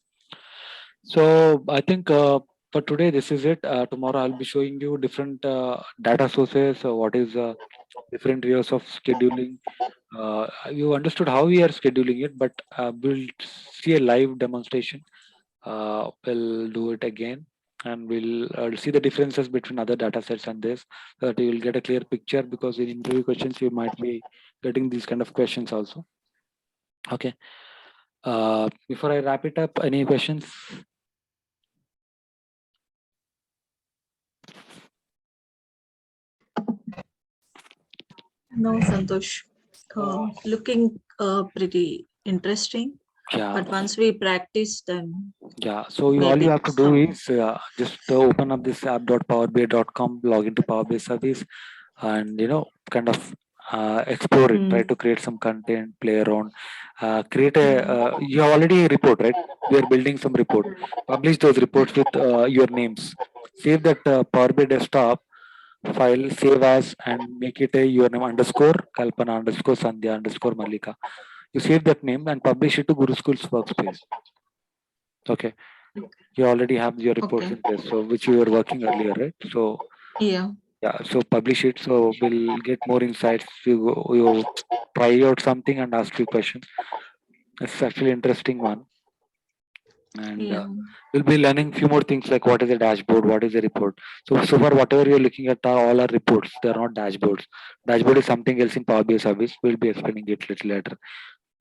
So I think for today this is it. Tomorrow I'll be showing you different data sources. What is different ways of scheduling. You understood how we are scheduling it, but we'll see a live demonstration we'll do it again, and we'll see the differences between other data sets and this, so that you will get a clear picture, because in interview questions you might be getting these kind of questions also. Okay. Before I wrap it up, any questions? No, Santosh. Looking pretty interesting. Yeah. But once we practice, then Yeah, so all maybe you have to do some. is just open up this app.powerbi.com, log into Power BI service, and kind of explore it. Try to create some content, play around, create a. You have already a report, right? We are building some report. Publish those reports with your names. Save that Power BI desktop file, save as, and make it a your name underscore Kalpana underscore Sandhya underscore Malika. You save that name and publish it to Guru School's Workspace. Okay. You already have your reports Okay. in there, so which you were working earlier, right? So Yeah. so publish it, so we'll get more insights. You try out something and ask few questions. It's actually interesting one, and Yeah. we'll be learning few more things, like what is a dashboard, what is a report. So far whatever you're looking at are all our reports. They're not dashboards. Dashboard is something else in Power BI service. We'll be explaining it little later.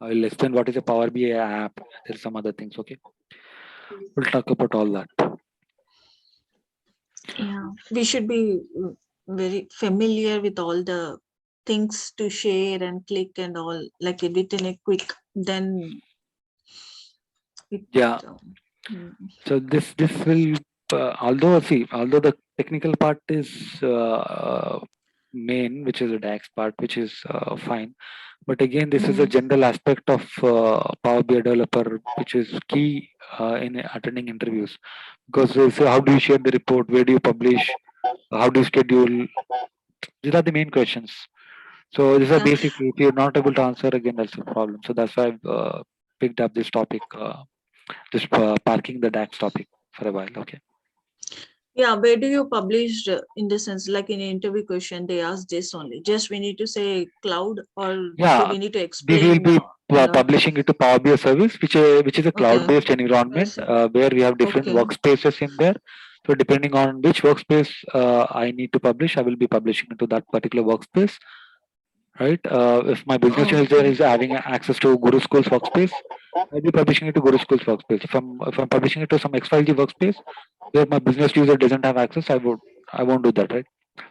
I'll explain what is a Power BI app. There's some other things. Okay, we'll talk about all that. Yeah. We should be very familiar with all the things to share and click and all, like edit in a quick, then it, Yeah. So this will although the technical part is main, which is the DAX part, which is fine, but again this is a general aspect of Power BI developer, which is key in attending interviews, because they say how do you share the report, where do you publish, how do you schedule. These are the main questions. So these are Yeah. basic. If you're not able to answer, again that's a problem. So that's why I've picked up this topic, just parking the DAX topic for a while. Okay. Yeah, where do you publish in the sense, like in an interview question, they ask this only. Just we need to say cloud, or do Yeah, we need to we will explain? be publishing it to Power BI service, which is a cloud-based environment where we have different workspaces in there. So depending on which workspace I need to publish, I will be publishing into that particular workspace. Right? If my business user is having access to Guru School's workspace, I'll be publishing it to Guru School's workspace. If I'm publishing it to some X5G workspace where my business user doesn't have access, I won't do that, right?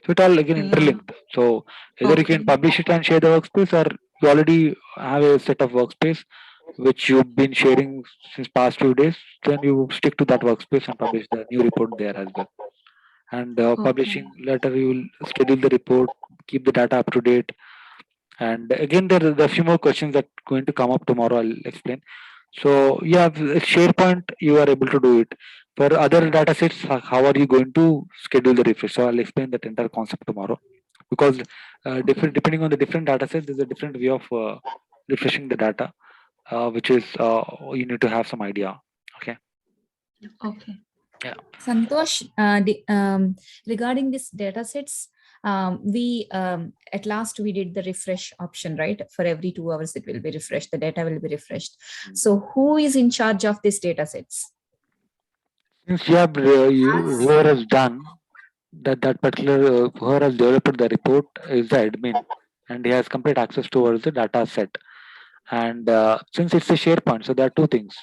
So it all again interlinked. So either you can publish it and share the workspace, or you already have a set of workspace which you've been sharing since past few days. Then you stick to that workspace and publish the new report there as well. And publishing later, you will schedule the report, keep the data up to date. And again, there are a few more questions that are going to come up tomorrow. I'll explain. So yeah, with SharePoint, you are able to do it. For other data sets, how are you going to schedule the refresh? So I'll explain that entire concept tomorrow, because depending on the different data sets, there's a different way of refreshing the data, which is you need to have some idea. Okay. Okay. Yeah. Santosh, regarding this data sets, we at last we did the refresh option, right? For every 2 hours it will be refreshed, the data will be refreshed. So who is in charge of these data sets? Since you have whoever has done that particular whoever has developed the report is the admin, and he has complete access towards the data set. And since it's a SharePoint, so there are two things.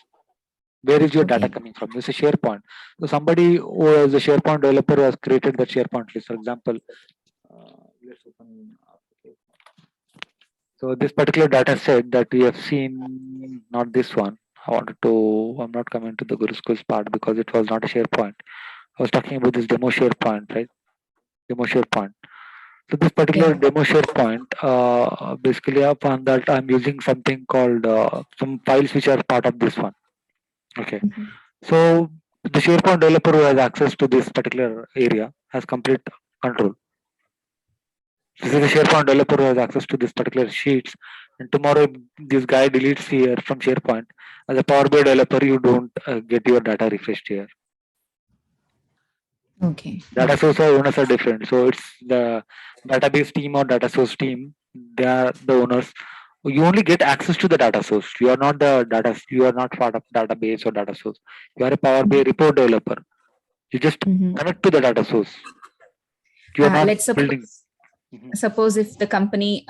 Where is your data coming from? This is SharePoint. So somebody who is a SharePoint developer who has created that SharePoint list. For example, let's open. So this particular data set that we have seen, not this one. I'm not coming to the Guru Schools part because it was not a SharePoint. I was talking about this demo SharePoint, right? Demo SharePoint. So this particular demo SharePoint, basically upon that I'm using something called some files which are part of this one. Okay. So the SharePoint developer who has access to this particular area has complete control. This is a SharePoint developer who has access to this particular sheets. And tomorrow, if this guy deletes here from SharePoint, as a Power BI developer, you don't get your data refreshed here. Okay. Data source owners are different. So it's the database team or data source team. They are the owners You only get access to the data source. You are not the data. You are not part of database or data source. You are a Power BI report developer. You just connect to the data source. You are not Let's building. suppose if the company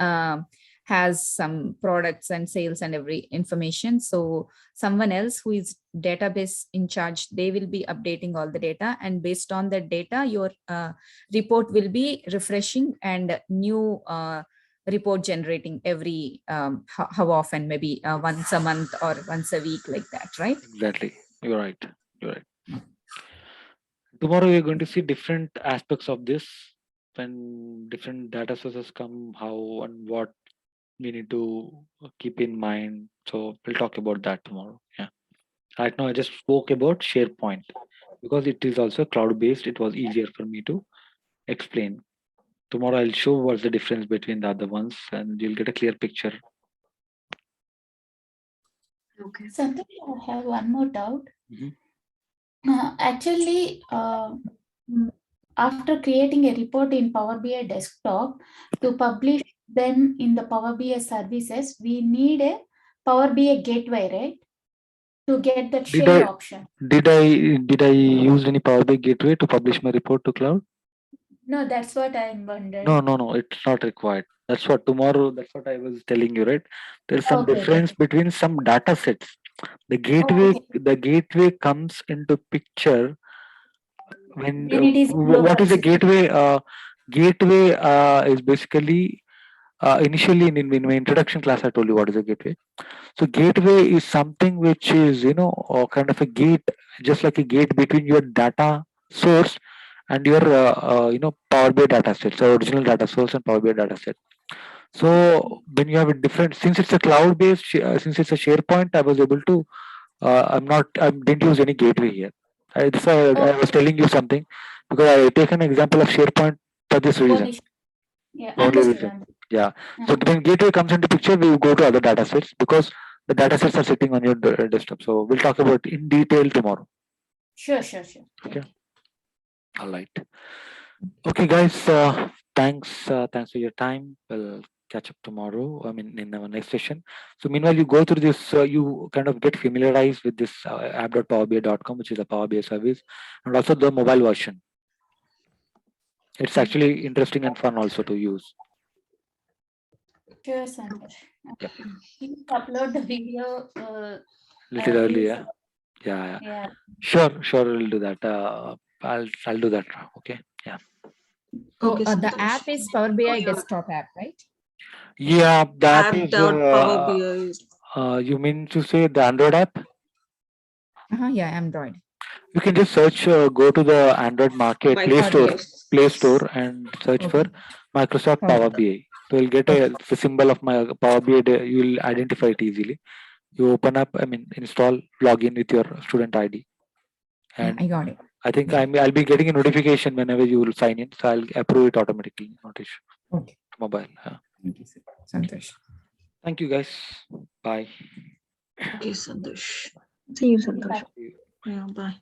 has some products and sales and every information, so someone else who is database in charge, they will be updating all the data, and based on that data your report will be refreshing and new report generating every how often, maybe once a month or once a week, like that, right? Exactly. You're right. You're right. Tomorrow we're going to see different aspects of this when different data sources come, how and what we need to keep in mind. So we'll talk about that tomorrow. Yeah. Right now I just spoke about SharePoint because it is also cloud based. It was easier for me to explain. Tomorrow I'll show what's the difference between the other ones and you'll get a clear picture. Okay. Santosh, I have one more doubt. Mhm. Actually, after creating a report in Power BI desktop to publish them in the Power BI services, we need a Power BI gateway, right? To get that Did share I option. did I use any Power BI gateway to publish my report to cloud? No, that's what I'm wondering. No, it's not required. That's what tomorrow, that's what I was telling you, right? There's some Okay, difference between some data sets. The gateway comes into picture when When it is what global is a system. gateway? Gateway is basically initially in my introduction class I told you what is a gateway. So gateway is something which is kind of a gate, just like a gate between your data source and your Power BI data set, so original data source and Power BI data set. So when you have a different, since it's a cloud based, since it's a SharePoint, I was able to. I didn't use any gateway here. That's why I was telling you something because I take an example of SharePoint for this reason. Yeah, Only understood. reason. Yeah. So when gateway comes into picture, we go to other data sets because the data sets are sitting on your desktop. So we'll talk about in detail tomorrow. Sure. Okay. All right. Okay, guys. Thanks for your time. We'll catch up tomorrow. I mean, in our next session. So meanwhile, you go through this. You kind of get familiarized with this app.powerbi.com, which is a Power BI service, and also the mobile version. It's actually interesting and fun also to use. Sure, Santosh. Yep. Please upload the video. Little earlier. Yeah. Yeah. Sure. We'll do that. I'll do that. Okay. Yeah. So Okay, the Santosh. app is Power BI yeah. desktop app, right? Yeah, that is. App.powerbi. You mean to say the Android app? Yeah, Android. You can just search. Go to the Android market Play Store, and search for Microsoft Power BI. So you'll get the symbol of my Power BI. You'll identify it easily. You open up. I mean, install, log in with your student ID, and I got it. I think I'll be getting a notification whenever you will sign in. So I'll approve it automatically. Not issue. Okay. Mobile. Thank you, Santosh. Thank you, guys. Bye. Okay, Santosh. See you, Santosh. Yeah, bye.